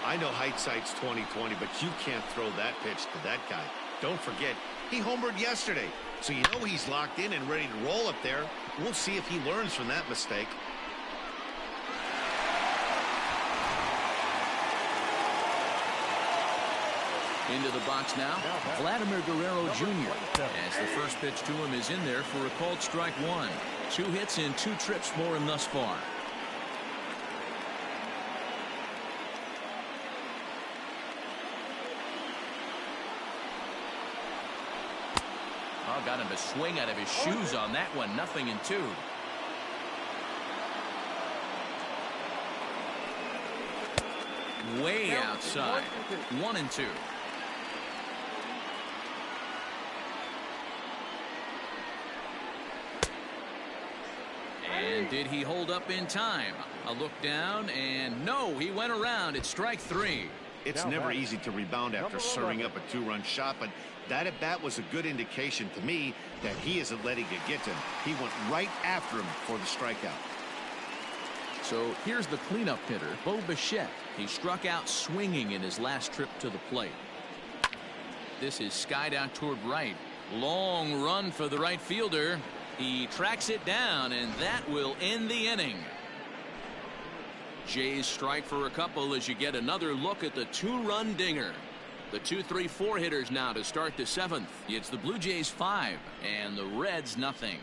I know hindsight's 20/20, but you can't throw that pitch to that guy. Don't forget, he homered yesterday. So you know he's locked in and ready to roll up there. We'll see if he learns from that mistake. Into the box now, Vladimir Guerrero Jr. as the first pitch to him is in there for a called strike 1. 2 hits and 2 trips for him thus far. Oh, got him to swing out of his shoes on that one. 0-2. Way outside. 1-2. And And did he hold up in time? A look down, and no, he went around. It's strike 3. It's never easy to rebound after serving up a 2-run shot, but that at bat was a good indication to me that he isn't letting it get to him. He went right after him for the strikeout. So here's the cleanup hitter, Bo Bichette. He struck out swinging in his last trip to the plate. This is skied out toward right. Long run for the right fielder. He tracks it down, and that will end the inning. Jays strike for a couple as you get another look at the 2-run dinger. The 2-3-4 hitters now to start the 7th. It's the Blue Jays 5 and the Reds nothing.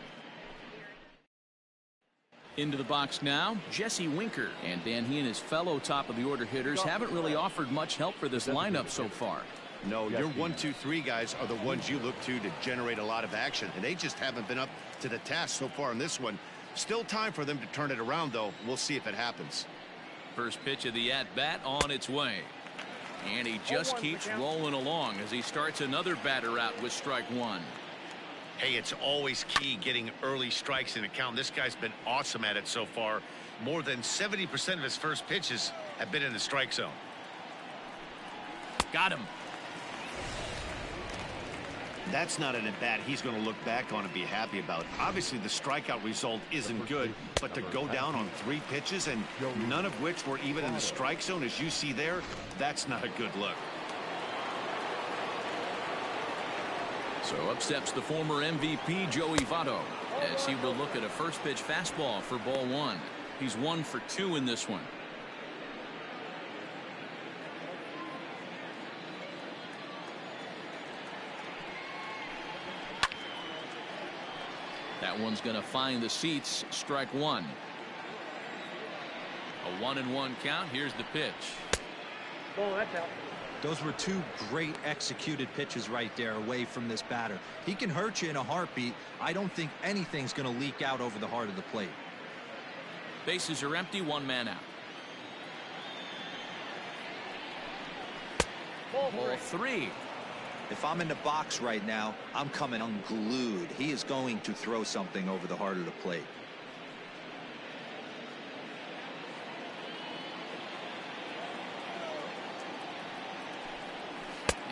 Into the box now, Jesse Winker. And Dan, he and his fellow top of the order hitters haven't really offered much help for this lineup so far. No, your 1, 2, 3 guys are the ones you look to generate a lot of action, and they just haven't been up to the task so far in this one. Still time for them to turn it around, though. We'll see if it happens. First pitch of the at-bat on its way. And he just keeps rolling along as he starts another batter out with strike 1. Hey, it's always key getting early strikes in a count. This guy's been awesome at it so far. More than 70% of his first pitches have been in the strike zone. Got him. That's not an at-bat he's going to look back on and be happy about. Obviously, the strikeout result isn't good, but to go down on 3 pitches and none of which were even in the strike zone, as you see there, that's not a good look. So up steps the former MVP Joey Votto as he will look at a first pitch fastball for ball 1. He's 1 for 2 in this one. That one's going to find the seats. Strike 1. A 1-1 count. Here's the pitch. Oh, that's out. Those were 2 great executed pitches right there away from this batter. He can hurt you in a heartbeat. I don't think anything's going to leak out over the heart of the plate. Bases are empty. 1 man out. Ball 3. If I'm in the box right now, I'm coming unglued. He is going to throw something over the heart of the plate.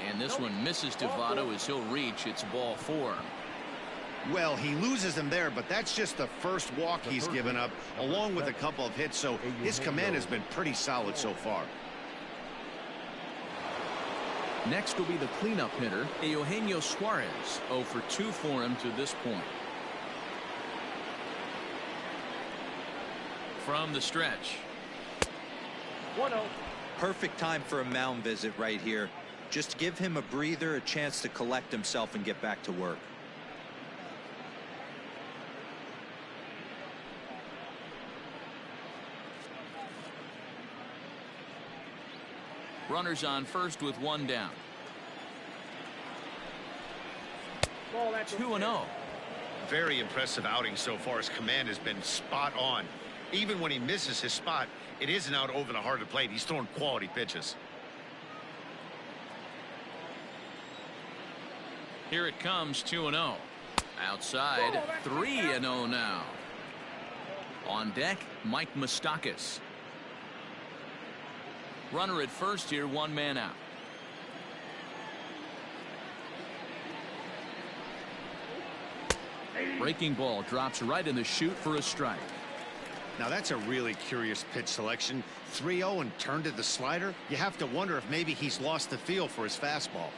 And this one misses to Votto as he'll reach. It's ball 4. Well, he loses him there, but that's just the first walk he's given up, along with a couple of hits, so his command has been pretty solid so far. Next will be the cleanup hitter, Eugenio Suarez. 0 for 2 for him to this point. From the stretch. 1-0. Perfect time for a mound visit right here. Just give him a breather, a chance to collect himself and get back to work. Runners on first with 1 down. 2-0. Very impressive outing so far. His command has been spot on. Even when he misses his spot, it isn't out over the heart of the plate. He's throwing quality pitches. Here it comes. 2-0. Outside. 3-0 now. On deck, Mike Moustakas. Runner at first here. 1 man out. Breaking ball drops right in the chute for a strike. Now that's a really curious pitch selection. 3-0 and turned to the slider. You have to wonder if maybe he's lost the feel for his fastball.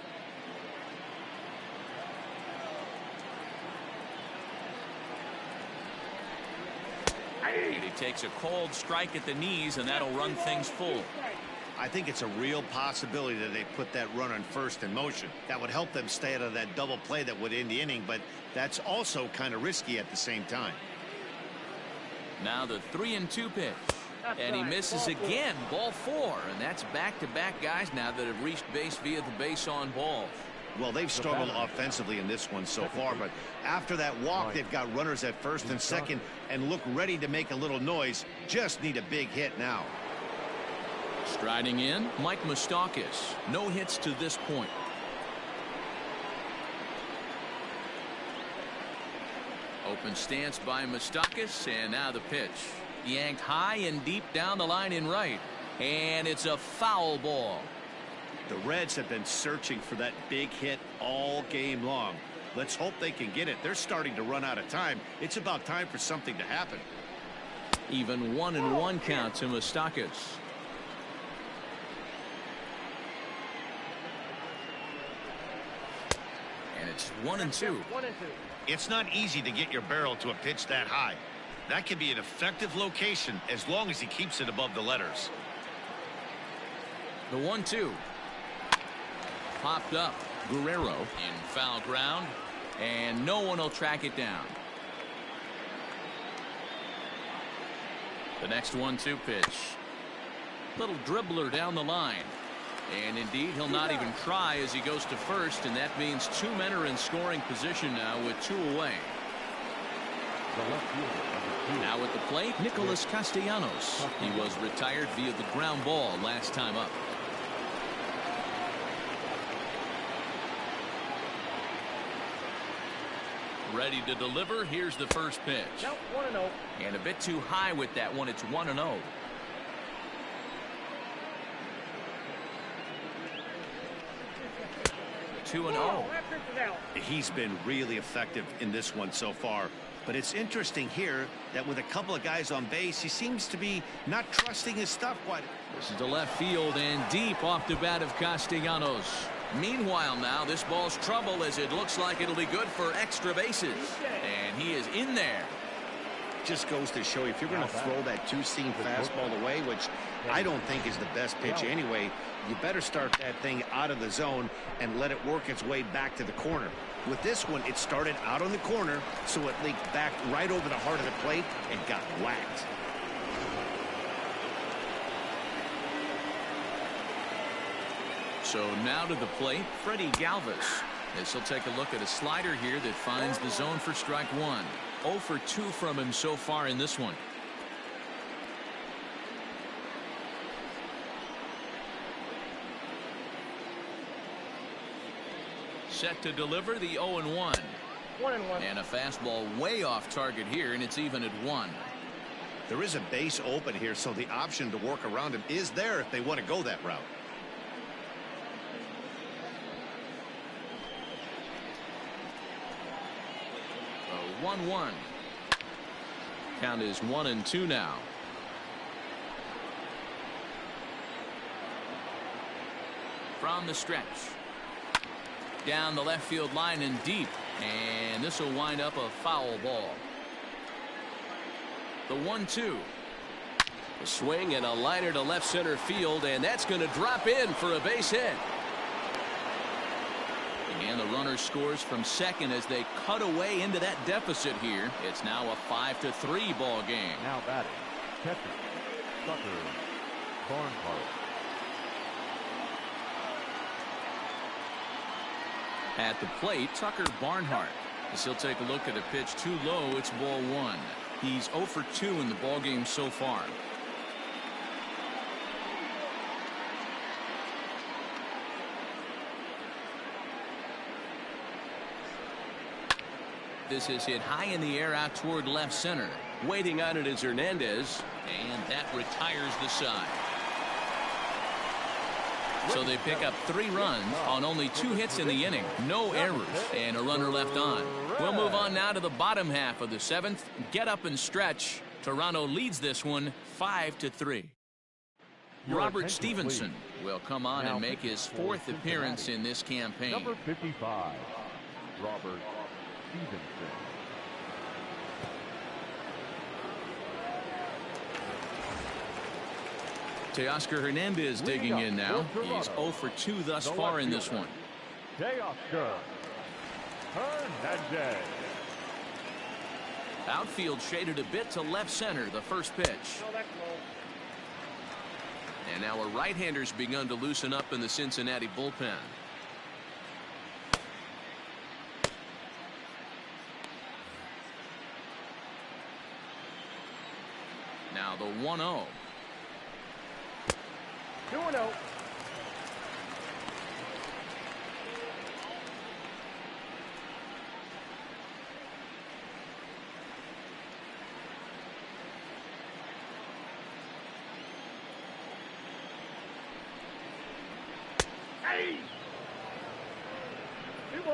And he takes a cold strike at the knees, and that'll run things full. I think it's a real possibility that they put that run on first in motion. That would help them stay out of that double play that would end the inning, but that's also kind of risky at the same time. Now the 3-2 pitch. And he misses again. Ball 4. And that's back-to-back guys now that have reached base via the base on balls. Well, they've struggled offensively in this one so far, but after that walk, they've got runners at first and second and look ready to make a little noise. Just need a big hit now. Striding in, Mike Moustakas. No hits to this point. Open stance by Moustakas, and now the pitch. Yanked high and deep down the line in right. And it's a foul ball. The Reds have been searching for that big hit all game long. Let's hope they can get it. They're starting to run out of time. It's about time for something to happen. Even 1-1 count to Moustakas. And it's 1-2. It's not easy to get your barrel to a pitch that high. That can be an effective location as long as he keeps it above the letters. The 1-2. Popped up. Guerrero in foul ground, and no one will track it down. The next 1-2 pitch. Little dribbler down the line. And indeed, he'll not even try as he goes to first, and that means 2 men are in scoring position now with 2 away. Now at the plate, Nicholas Castellanos. He was retired via the ground ball last time up. Ready to deliver. Here's the first pitch. Nope, 1-0. And a bit too high with that one. It's 1-0. 2-0. He's been really effective in this one so far. But it's interesting here that with a couple of guys on base, he seems to be not trusting his stuff quite. This is to left field and deep off the bat of Castellanos. Meanwhile now, this ball's trouble as it looks like it'll be good for extra bases. And he is in there. Just goes to show you, if you're going to throw that two-seam fastball away, which I don't think is the best pitch anyway, you better start that thing out of the zone and let it work its way back to the corner. With this one, it started out on the corner, so it leaked back right over the heart of the plate and got whacked. So now to the plate, Freddie Galvis. As he'll take a look at a slider here that finds the zone for strike one. 0 for 2 from him so far in this one. Set to deliver the 0-1. 1-1. And a fastball way off target here, and it's even at 1. There is a base open here, so the option to work around him is there if they want to go that route. 1-1. Count is 1-2 now. From the stretch. Down the left field line and deep. And this will wind up a foul ball. The 1-2. A swing and a liner to left center field, and that's going to drop in for a base hit. And the runner scores from second as they cut away into that deficit here. It's now a 5-3 ball game. Now batting, catcher, Tucker Barnhart. At the plate, Tucker Barnhart. As he'll take a look at a pitch too low, it's ball 1. He's 0 for 2 in the ball game so far. This is hit high in the air out toward left center. Waiting on it is Hernandez, and that retires the side. So they pick up 3 runs on only 2 hits in the inning. No errors and a runner left on. We'll move on now to the bottom half of the 7th. Get up and stretch. Toronto leads this one 5-3. Robert Stevenson will come on and make his 4th appearance in this campaign. Number 55, Robert Stevenson. Teoscar Hernandez digging in now. He's 0 for 2 thus far in this one. Teoscar Hernandez. Outfield shaded a bit to left center, the first pitch. And now a right-hander's begun to loosen up in the Cincinnati bullpen. Now the 1-0. 2-0.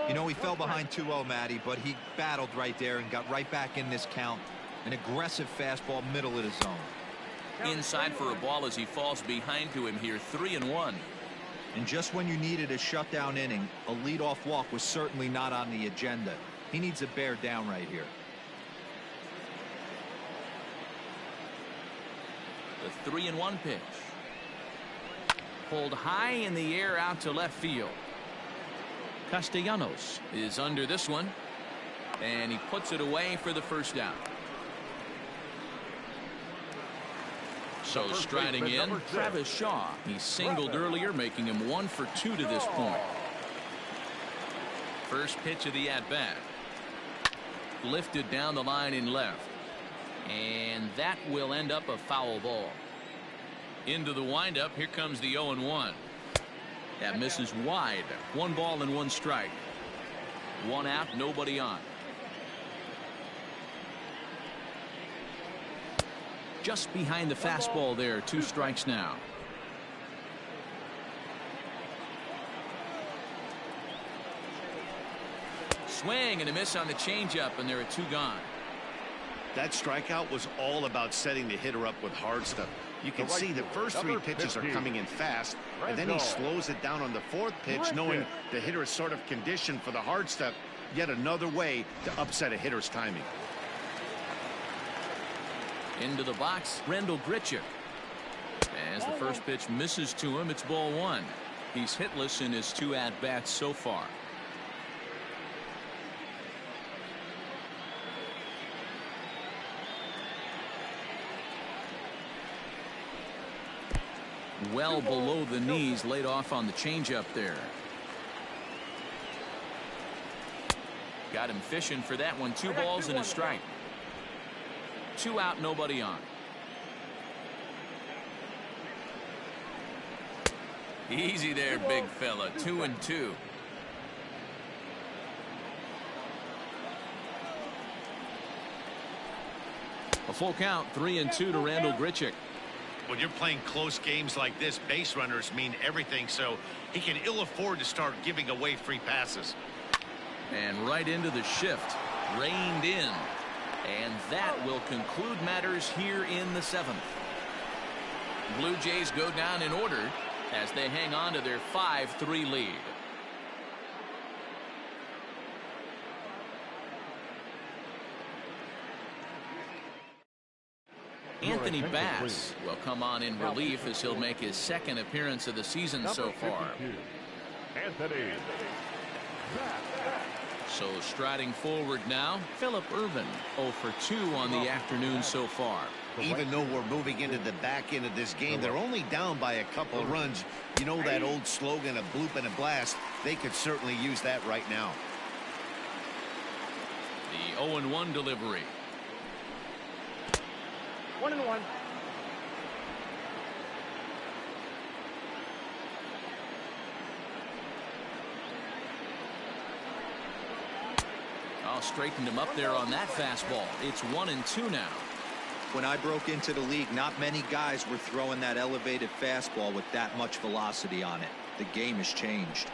You know, he fell behind 2-0, Matty, but he battled right there and got right back in this count. An aggressive fastball, middle of the zone. Inside for a ball as he falls behind to him here, 3-1. And just when you needed a shutdown inning, a leadoff walk was certainly not on the agenda. He needs to bear down right here. The 3-1 pitch. Pulled high in the air out to left field. Castellanos is under this one, and he puts it away for the first out. So striding in, Travis Shaw. He singled earlier, making him 1 for 2 to this point. First pitch of the at-bat. Lifted down the line in left. And that will end up a foul ball. Into the windup, here comes the 0-1. That misses wide. 1 ball and 1 strike. 1 out, nobody on. Just behind the fastball there, 2 strikes now. Swing and a miss on the changeup, and there are 2 gone. That strikeout was all about setting the hitter up with hard stuff. You can see the first 3 pitches are coming in fast, and then he slows it down on the 4th pitch, knowing the hitter is sort of conditioned for the hard stuff. Yet another way to upset a hitter's timing. Into the box, Randall Grichuk. As the first pitch misses to him, it's ball 1. He's hitless in his 2 at-bats so far. Well below the knees, laid off on the changeup there. Got him fishing for that one. 2 balls and a strike. 2 out, nobody on. Easy there, big fella. 2-2. A full count, 3-2 to Randall Grichuk. When you're playing close games like this, base runners mean everything, so he can ill afford to start giving away free passes. And right into the shift. Reined in. And that will conclude matters here in the 7th. Blue Jays go down in order as they hang on to their 5-3 lead. Anthony Bass will come on in relief as he'll make his 2nd appearance of the season so far. Anthony. So striding forward now, Phillip Ervin, 0 for 2 on the afternoon so far. Even though we're moving into the back end of this game, they're only down by a couple of runs. You know that old slogan, a bloop and a blast? They could certainly use that right now. The 0-1 delivery. 1-1. Oh, straightened him up there on that fastball. It's 1-2 now. When I broke into the league, not many guys were throwing that elevated fastball with that much velocity on it. The game has changed.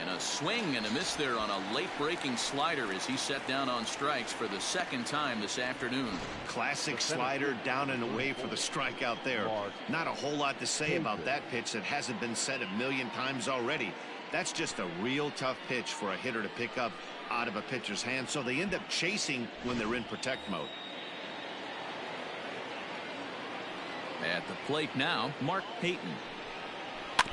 And a swing and a miss there on a late breaking slider as he set down on strikes for the 2nd time this afternoon. Classic slider down and away for the strikeout there. Not a whole lot to say about that pitch that hasn't been said a million times already. That's just a real tough pitch for a hitter to pick up out of a pitcher's hand, so they end up chasing when they're in protect mode. At the plate now, Mark Payton.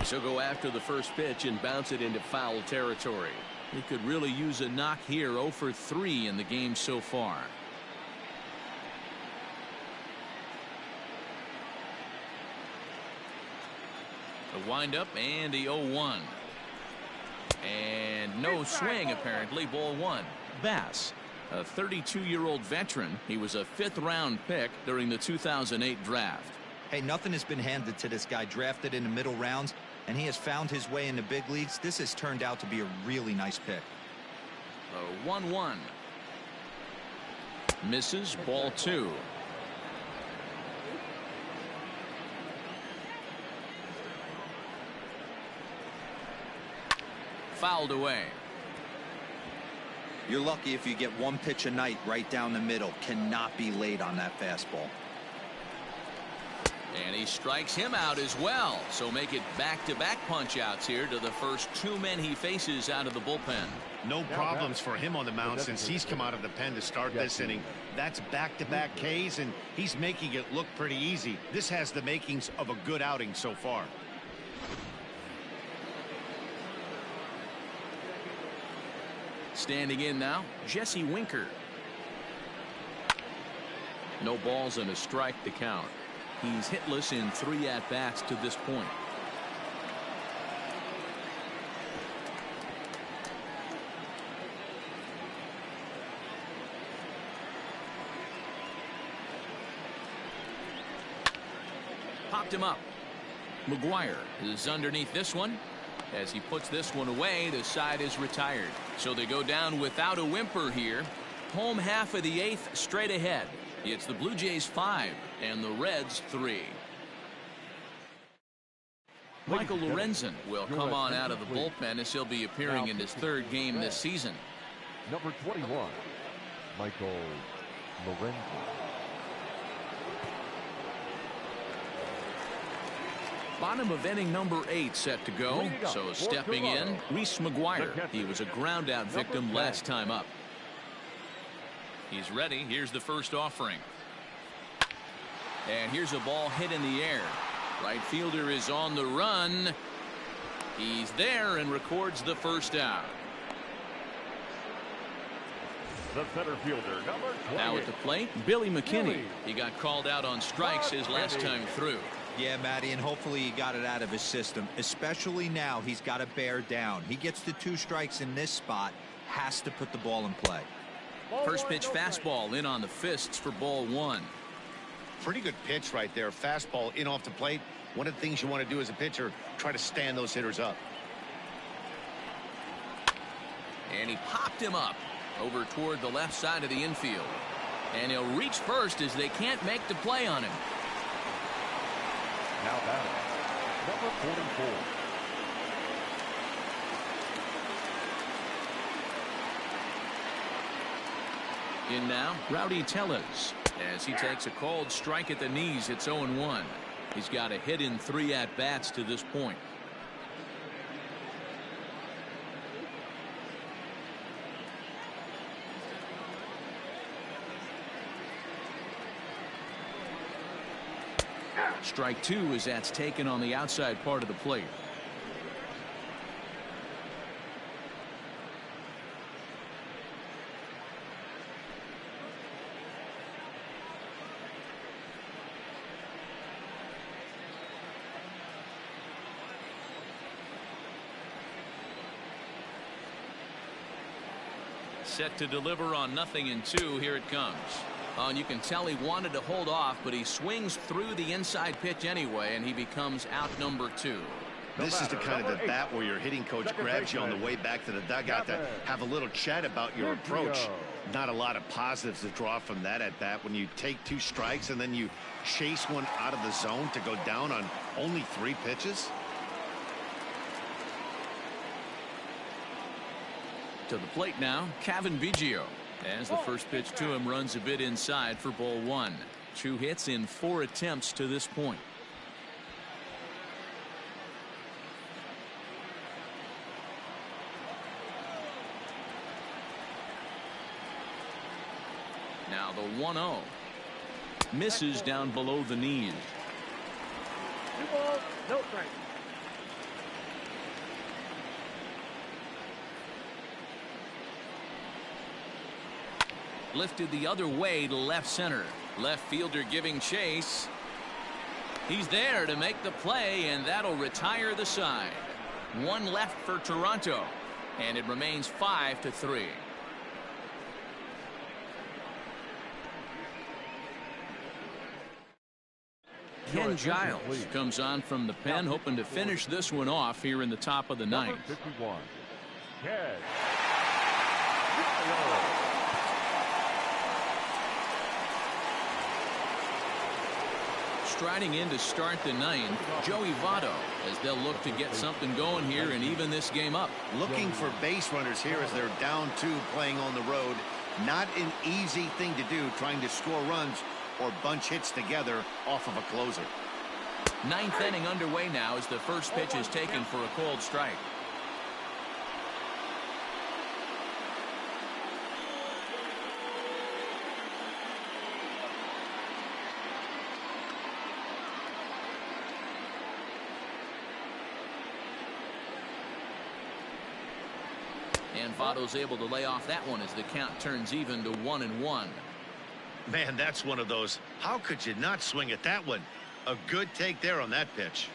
She'll go after the first pitch and bounce it into foul territory. He could really use a knock here. 0 for 3 in the game so far. The windup and the 0-1. And no swing apparently. Ball 1. Bass, a 32-year-old veteran. He was a 5th round pick during the 2008 draft. Hey, nothing has been handed to this guy. Drafted in the middle rounds, and he has found his way in the big leagues. This has turned out to be a really nice pick. A 1-1. Misses. Ball 2. fouled away. You're lucky if you get one pitch a night right down the middle. Cannot be late on that fastball. And he strikes him out as well. So make it back-to-back punch-outs here to the first two men he faces out of the bullpen. No problems for him on the mound since he's come out of the pen to start this inning. That's back-to-back Ks, and he's making it look pretty easy. This has the makings of a good outing so far. Standing in now, Jesse Winker. No balls and a strike to count. He's hitless in 3 at-bats to this point. Popped him up. McGuire is underneath this one. As he puts this one away, the side is retired. So they go down without a whimper here. Home half of the 8th straight ahead. It's the Blue Jays 5 and the Reds 3. Michael Lorenzen will come on out of the bullpen as he'll be appearing in his 3rd game this season. Number 21, Michael Lorenzen. Bottom of inning number 8 set to go. So stepping in, Reese McGuire. He was a ground out victim last time up. He's ready. Here's the first offering. And here's a ball hit in the air. Right fielder is on the run. He's there and records the first out. The center fielder, number 28. Now at the plate, Billy McKinney. He got called out on strikes his last time through. Yeah, Matty, and hopefully he got it out of his system. Especially now, he's got to bear down. He gets the 2 strikes in this spot, has to put the ball in play. First pitch fastball in on the fists for ball 1. Pretty good pitch right there. Fastball in off the plate. One of the things you want to do as a pitcher, try to stand those hitters up. And he popped him up over toward the left side of the infield. And he'll reach first as they can't make the play on him. Now batting, number 44. In now, Rowdy Tellez. As he takes a called strike at the knees, it's 0-1. He's got a hit in 3 at-bats to this point. Strike 2 as that's taken on the outside part of the plate. Set to deliver on 0-2. Here it comes. Oh, and you can tell he wanted to hold off, but he swings through the inside pitch anyway, and he becomes out number 2. This is the kind of at bat where your hitting coach grabs you on the way back to the dugout to have a little chat about your approach. Not a lot of positives to draw from that at bat when you take 2 strikes and then you chase one out of the zone to go down on only 3 pitches. To the plate now, Kevin Biggio. As the first pitch to him runs a bit inside for ball 1. 2 hits in 4 attempts to this point. Now the 1-0. Misses down below the knees. 2 balls, no strikes. Lifted the other way to left center. Left fielder giving chase. He's there to make the play, and that'll retire the side. 1 left for Toronto, and it remains 5-3. Ken Giles comes on from the pen, hoping to finish this one off here in the top of the 9th. 51. Ken. striding in to start the ninth, Joey Votto, as they'll look to get something going here and even this game up. Looking for base runners here as they're down 2 playing on the road. Not an easy thing to do, trying to score runs or bunch hits together off of a closer. Ninth inning underway now as the first pitch is taken for a called strike. And Votto's able to lay off that one as the count turns even to 1-1. Man, that's one of those. How could you not swing at that one? A good take there on that pitch.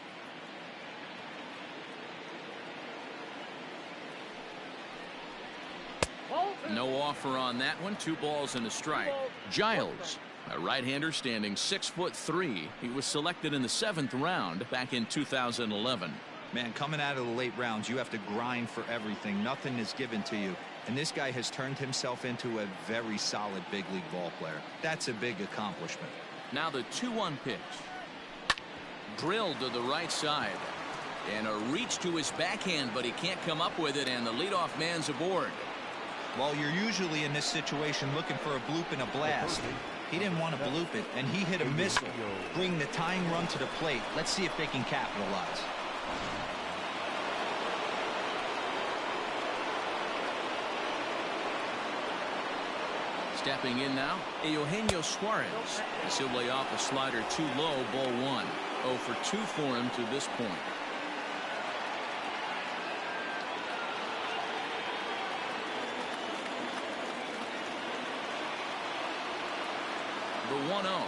No offer on that one. 2 balls and a strike. Giles, a right-hander standing 6'3". He was selected in the 7th round back in 2011. Man, coming out of the late rounds, you have to grind for everything. Nothing is given to you. And this guy has turned himself into a very solid big league ball player. That's a big accomplishment. Now the 2-1 pitch. Drilled to the right side. And a reach to his backhand, but he can't come up with it, and the leadoff man's aboard. Well, you're usually in this situation looking for a bloop and a blast. He didn't want to bloop it, and he hit a missile, bring the tying run to the plate. Let's see if they can capitalize. Stepping in now, Eugenio Suarez. He'll lay off a slider too low, ball 1. 0 for 2 for him to this point. The 1-0.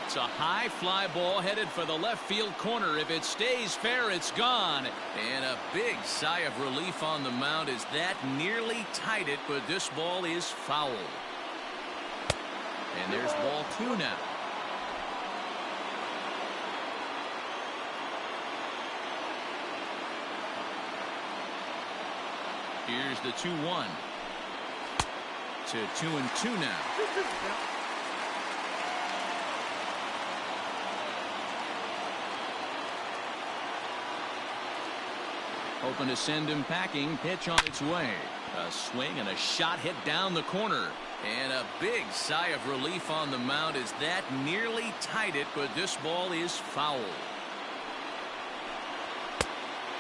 It's a high fly ball headed for the left field corner. If it stays fair, it's gone. And a big sigh of relief on the mound as that nearly tied it, but this ball is foul. And there's ball 2 now. Here's the 2-1. To 2-2 now. Hoping to send him packing. Pitch on its way. A swing and a shot hit down the corner. And a big sigh of relief on the mound as that nearly tied it, but this ball is foul.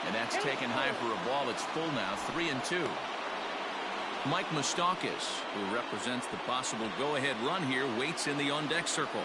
And that's taken high for a ball. It's full now, 3-2. Mike Moustakas, who represents the possible go-ahead run here, waits in the on-deck circle.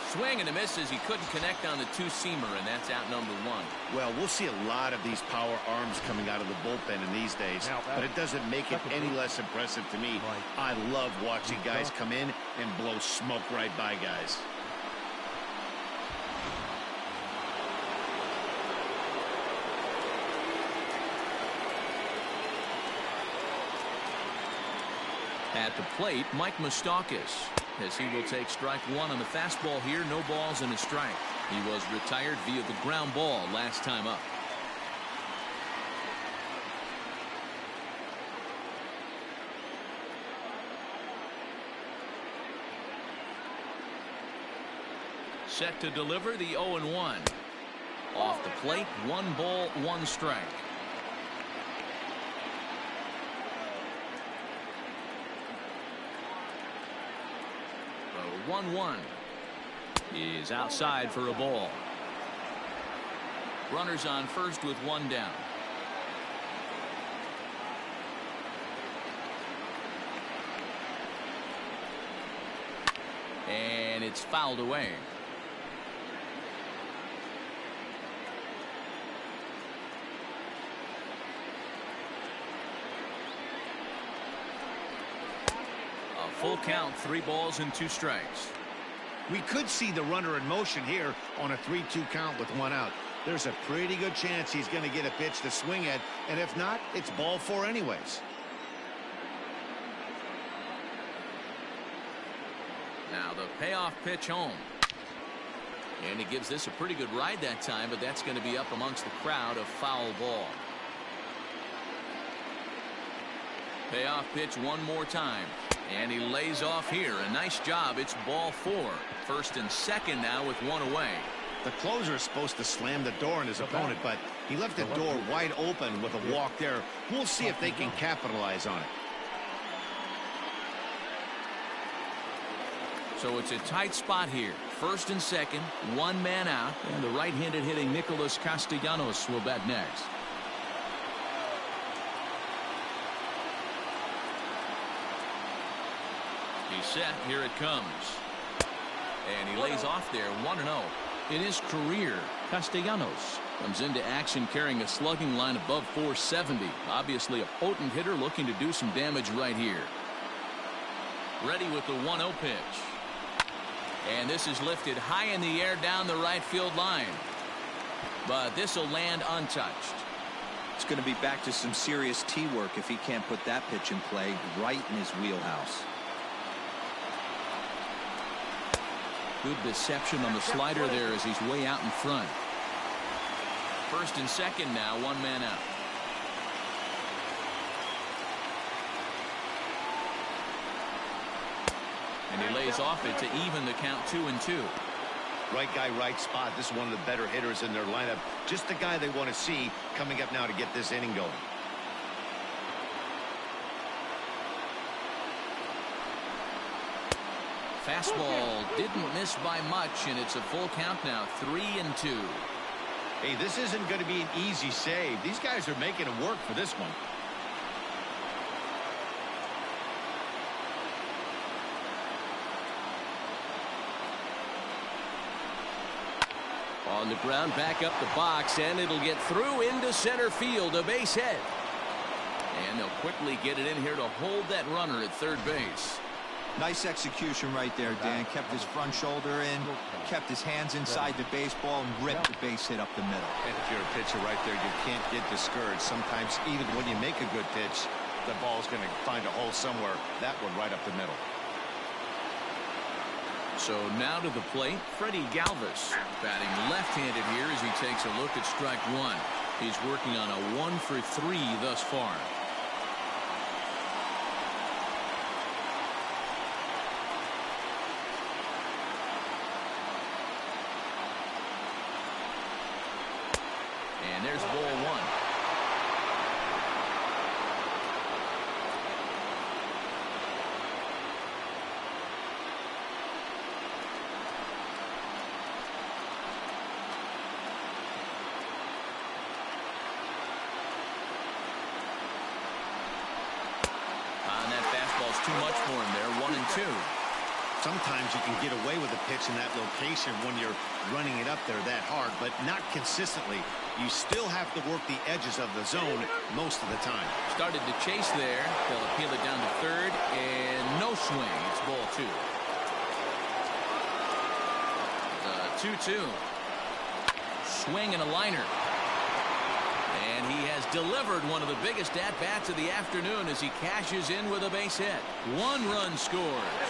Swing and a miss as he couldn't connect on the 2-seamer, and that's out number 1. Well, we'll see a lot of these power arms coming out of the bullpen in these days, but it doesn't make it any less impressive to me. I love watching guys come in and blow smoke right by guys. At the plate, Mike Moustakas, as he will take strike 1 on the fastball here. No balls and a strike. He was retired via the ground ball last time up. Set to deliver the 0-1. Off the plate, 1 ball, 1 strike. 1-1 is outside for a ball. Runners on first with 1 down. And it's fouled away. Full count, 3 balls and 2 strikes. We could see the runner in motion here on a 3-2 count with 1 out. There's a pretty good chance he's going to get a pitch to swing at, and if not, it's ball 4 anyways. Now the payoff pitch home. And he gives this a pretty good ride that time, but that's going to be up amongst the crowd. A foul ball. Payoff pitch one more time. And he lays off here. A nice job. It's ball 4. First and second now with one away. The closer is supposed to slam the door on his opponent, but he left the door wide open with a walk there. We'll see if they can capitalize on it. So it's a tight spot here. First and second, one man out, and the right-handed hitting Nicholas Castellanos will bat next. He's set. Here it comes. And he lays off there 1-0. In his career, Castellanos comes into action carrying a slugging line above 470. Obviously a potent hitter looking to do some damage right here. Ready with the 1-0 pitch. And this is lifted high in the air down the right field line. But this will land untouched. It's going to be back to some serious tee work if he can't put that pitch in play right in his wheelhouse. Good deception on the slider there as he's way out in front. First and second now, one man out. And he lays off it to even the count 2-2. Right guy, right spot. This is one of the better hitters in their lineup. Just the guy they want to see coming up now to get this inning going. Fastball didn't miss by much, and it's a full count now, 3-2. Hey, this isn't going to be an easy save. These guys are making it work for this one. On the ground, back up the box, and it'll get through into center field, a base hit. And they'll quickly get it in here to hold that runner at third base. Nice execution right there, Dan. Kept his front shoulder in, kept his hands inside the baseball, and ripped the base hit up the middle. And if you're a pitcher right there, you can't get discouraged. Sometimes even when you make a good pitch, the ball's going to find a hole somewhere. That one right up the middle. So now to the plate, Freddie Galvis, batting left-handed here as he takes a look at strike one. He's working on a 1-for-3 thus far. And there's ball one. And that fastball's too much for him there, 1-2. Sometimes you can get away with a pitch in that location when you're running it up there that hard, but not consistently. You still have to work the edges of the zone most of the time. Started to chase there. They'll appeal it down to third, and no swing. It's ball 2. The 2-2. Swing and a liner. And he has delivered one of the biggest at-bats of the afternoon as he cashes in with a base hit. 1 run scores.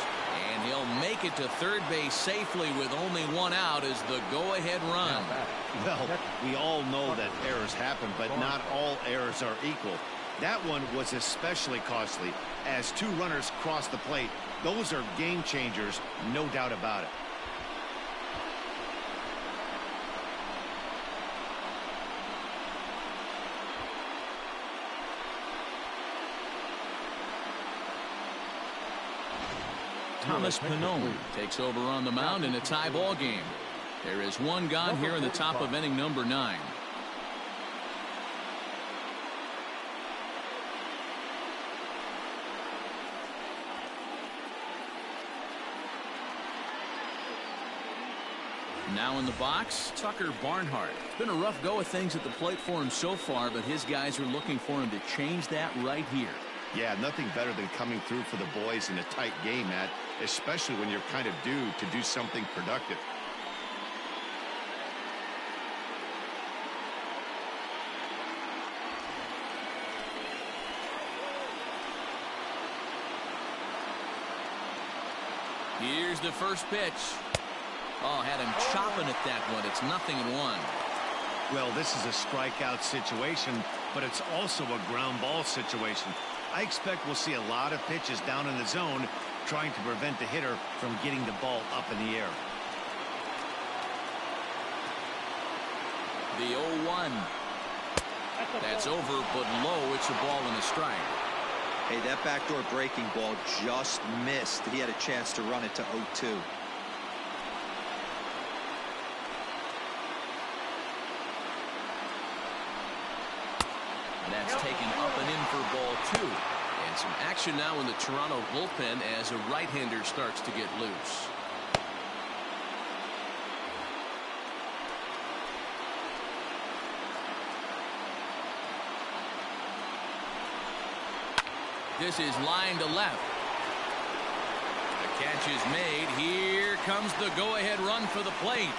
And he'll make it to third base safely with only 1 out as the go-ahead run. Well, we all know that errors happen, but not all errors are equal. That one was especially costly as 2 runners cross the plate. Those are game changers, no doubt about it. Thomas Pannone takes over on the mound in a tie ball game. There is 1 gone here in the top of inning number 9. Now in the box, Tucker Barnhart. It's been a rough go of things at the plate for him so far, but his guys are looking for him to change that right here. Yeah, nothing better than coming through for the boys in a tight game, Matt, especially when you're kind of due to do something productive. Here's the first pitch. Oh, had him chopping at that one. It's 0-1. Well, this is a strikeout situation, but it's also a ground ball situation. I expect we'll see a lot of pitches down in the zone trying to prevent the hitter from getting the ball up in the air. The 0-1. That's over, but low. It's a ball and a strike. Hey, that backdoor breaking ball just missed. He had a chance to run it to 0-2. That's taken up and in for ball 2. And some action now in the Toronto bullpen as a right-hander starts to get loose. This is line to left. The catch is made. Here comes the go-ahead run for the plate.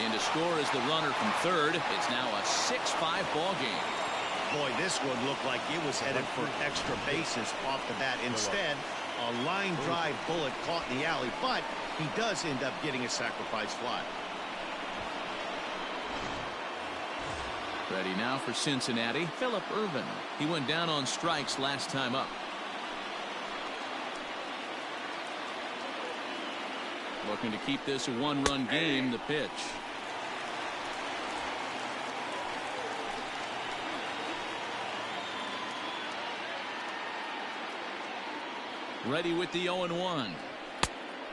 In to score is the runner from third. It's now a 6-5 ball game. Boy, this one looked like it was headed for extra bases off the bat. Instead, a line drive bullet caught in the alley, but he does end up getting a sacrifice fly. Ready now for Cincinnati, Phillip Ervin. He went down on strikes last time up. Looking to keep this a one-run game. The pitch. Ready with the 0-1.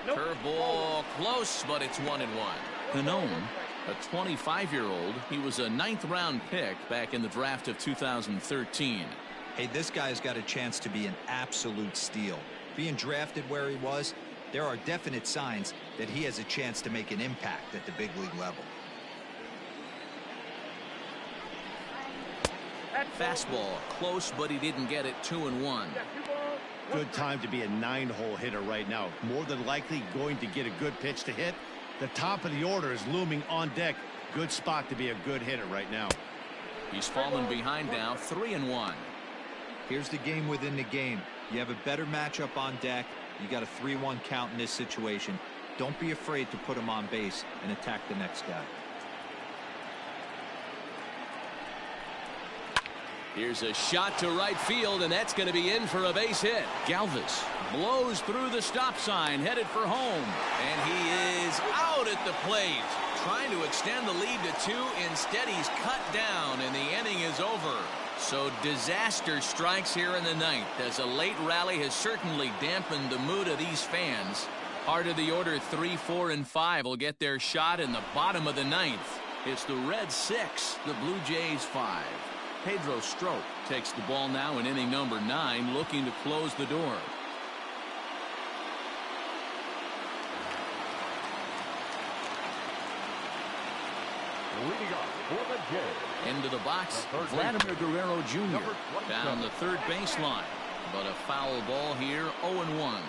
Nope. Curveball close, but it's 1-1. Cano, a 25-year-old. He was a 9th-round pick back in the draft of 2013. Hey, this guy's got a chance to be an absolute steal. Being drafted where he was, there are definite signs that he has a chance to make an impact at the big league level. Fastball close, but he didn't get it. 2-1. Good time to be a 9-hole hitter right now. More than likely going to get a good pitch to hit. The top of the order is looming on deck. Good spot to be a good hitter right now. He's fallen behind now. 3-1. Here's the game within the game. You have a better matchup on deck. You got a 3-1 count in this situation. Don't be afraid to put him on base and attack the next guy. Here's a shot to right field, and that's going to be in for a base hit. Galvis blows through the stop sign, headed for home. And he is out at the plate. Trying to extend the lead to 2. Instead, he's cut down, and the inning is over. So disaster strikes here in the 9th, as a late rally has certainly dampened the mood of these fans. Heart of the order 3, 4, and 5 will get their shot in the bottom of the 9th. It's the Reds 6, the Blue Jays 5. Pedro Strop takes the ball now in inning number 9, looking to close the door. Leading off for the Jays. Into the box, Vladimir Guerrero Jr. down the third baseline. But a foul ball here, 0-1.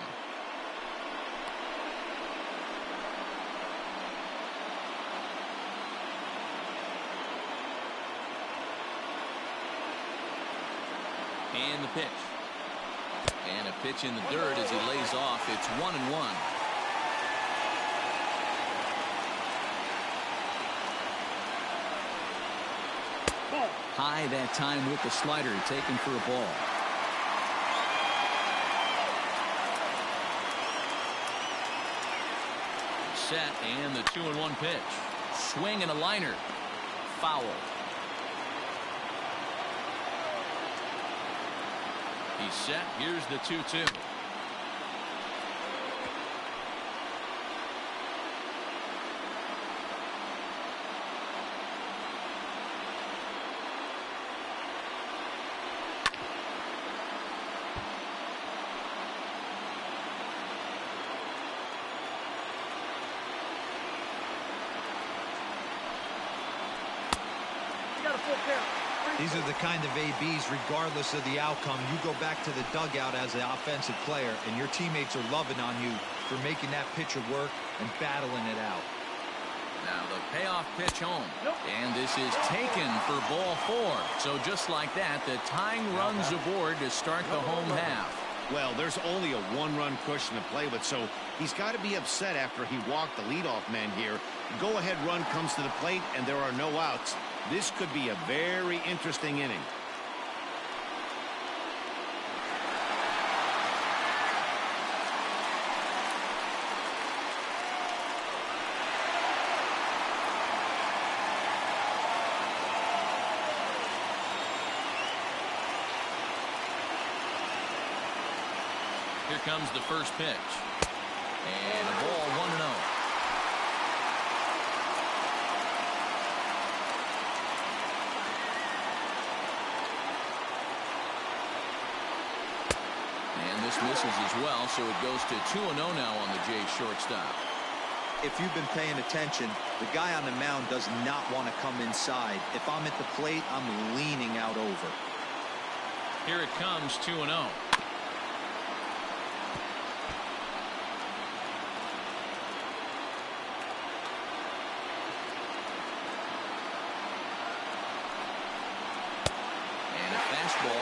And the pitch. And a pitch in the dirt as he lays off. It's 1-1. High that time with the slider, taken for a ball. Set, and the 2-1 pitch. Swing and a liner. Foul. He's set. Here's the 2-2. These are the kind of ABs, regardless of the outcome. You go back to the dugout as an offensive player, and your teammates are loving on you for making that pitcher work and battling it out. Now the payoff pitch home. And this is taken for ball 4. So just like that, the tying runs aboard to start the home half. Well, there's only a 1-run cushion to play with, so he's got to be upset after he walked the leadoff man here. Go-ahead run comes to the plate, and there are no outs. This could be a very interesting inning. Here comes the first pitch. And a ball 1-0. And this misses as well, so it goes to 2-0 now on the Jays shortstop. If you've been paying attention, the guy on the mound does not want to come inside. If I'm at the plate, I'm leaning out over. Here it comes, 2-0.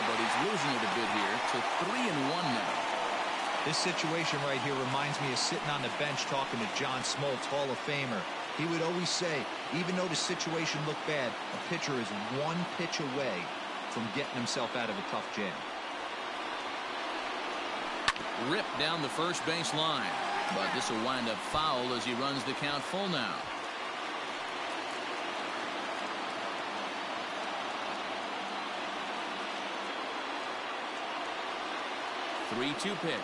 But he's losing it a bit here to 3-1 now. This situation right here reminds me of sitting on the bench talking to John Smoltz, Hall of Famer. He would always say, even though the situation looked bad, a pitcher is one pitch away from getting himself out of a tough jam. Ripped down the first base line, but this will wind up foul as he runs the count full now. 3-2 pitch.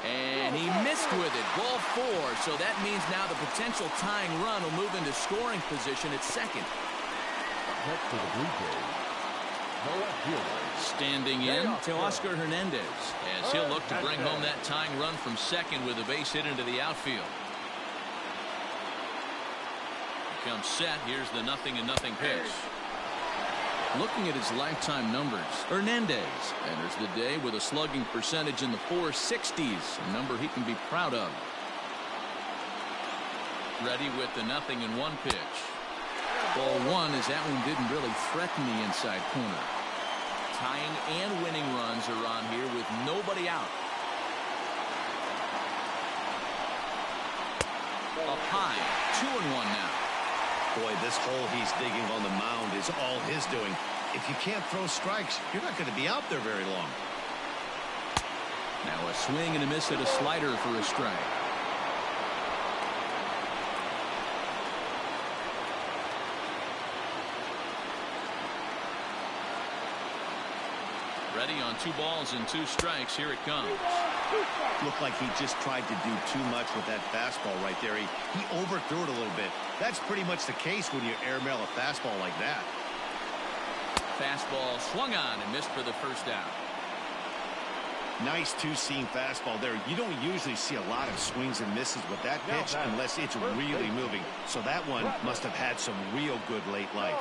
And he missed with it. Ball 4. So that means now the potential tying run will move into scoring position at second. Next to the Blue Jays, the left fielder. Standing in to Oscar Hernandez as he'll look to bring home that tying run from second with a base hit into the outfield. He comes set. Here's the 0-0 pitch. Looking at his lifetime numbers, Hernandez enters the day with a slugging percentage in the 460s, a number he can be proud of. Ready with the 0-1 pitch. Ball 1 as that one didn't really threaten the inside corner. Tying and winning runs are on here with nobody out. Up high, 2-1 now. Boy, this hole he's digging on the mound is all his doing. If you can't throw strikes, you're not going to be out there very long. Now a swing and a miss at a slider for a strike. Ready on 2 balls and 2 strikes. Here it comes. Looked like he just tried to do too much with that fastball right there. He overthrew it a little bit. That's pretty much the case when you airmail a fastball like that. Fastball swung on and missed for the first out. Nice two-seam fastball there. You don't usually see a lot of swings and misses with that pitch unless it's really moving. So that one must have had some real good late life.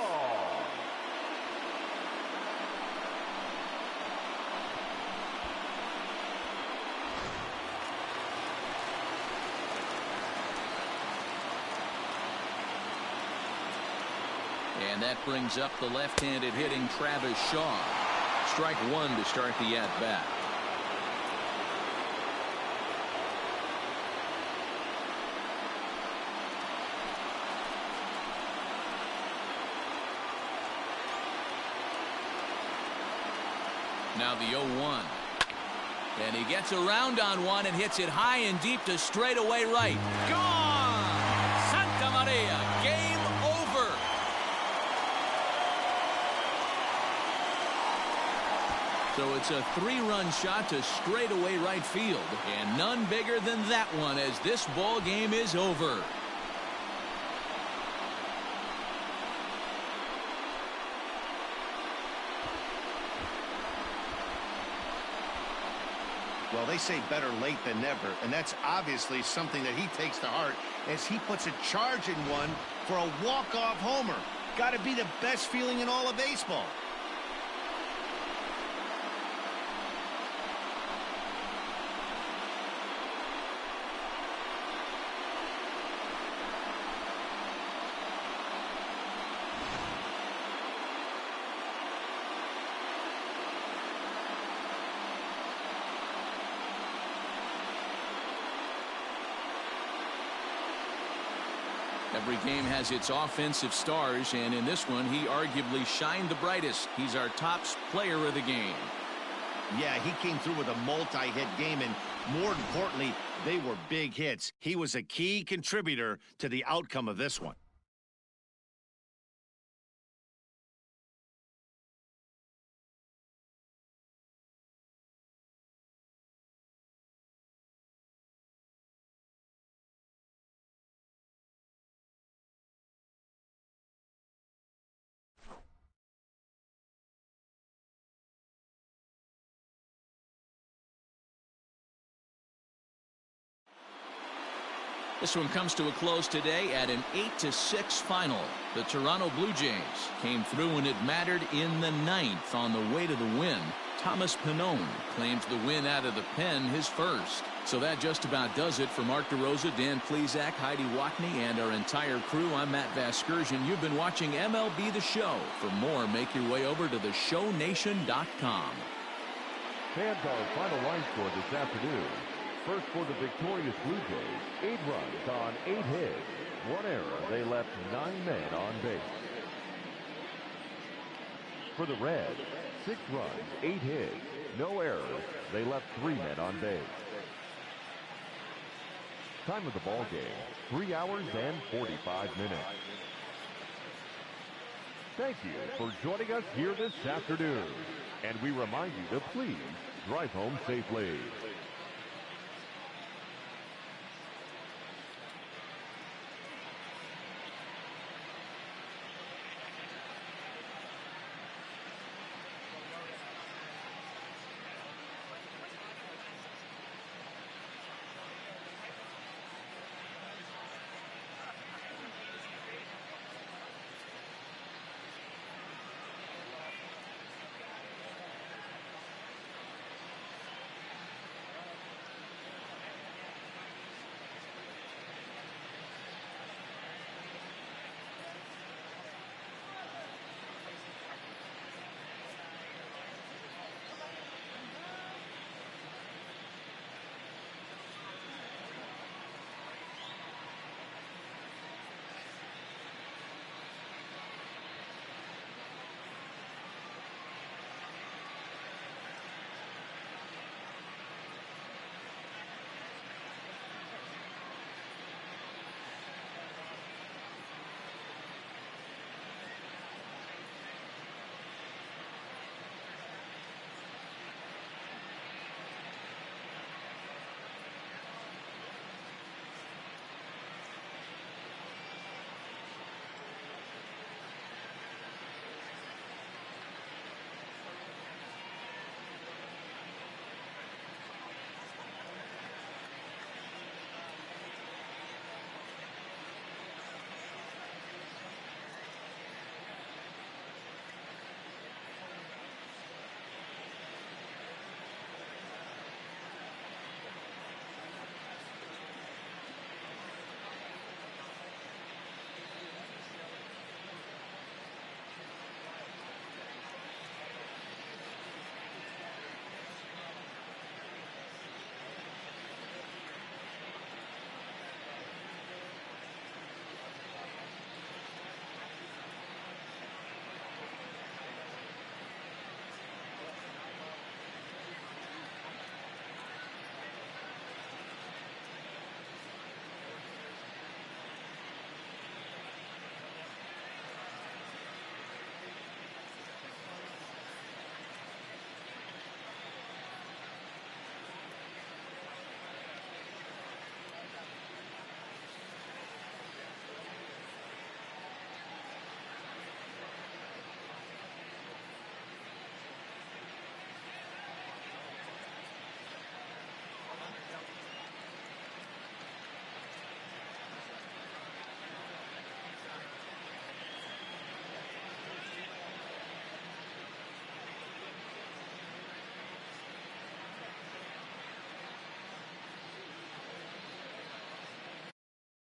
And that brings up the left-handed hitting Travis Shaw. Strike 1 to start the at-bat. Now the 0-1. And he gets around on one and hits it high and deep to straightaway right. Gone! Santa Maria, game over. So it's a 3-run shot to straightaway right field. And none bigger than that one as this ball game is over. Well, they say better late than never, and that's obviously something that he takes to heart as he puts a charge in one for a walk-off homer. Got to be the best feeling in all of baseball. Every game has its offensive stars, and in this one, he arguably shined the brightest. He's our top player of the game. Yeah, he came through with a multi-hit game, and more importantly, they were big hits. He was a key contributor to the outcome of this one. This one comes to a close today at an 8-6 final. The Toronto Blue Jays came through when it mattered in the 9th on the way to the win. Thomas Pannone claims the win out of the pen, his first. So that just about does it for Mark DeRosa, Dan Plesac, Heidi Watney, and our entire crew. I'm Matt Vasgersian. You've been watching MLB The Show. For more, make your way over to theshownation.com. Fans, our final line score this afternoon. First for the victorious Blue Jays, 8 runs on 8 hits. 1 error, they left 9 men on base. For the Reds, 6 runs, 8 hits, no errors, they left 3 men on base. Time of the ball game, 3 hours and 45 minutes. Thank you for joining us here this afternoon. And we remind you to please drive home safely.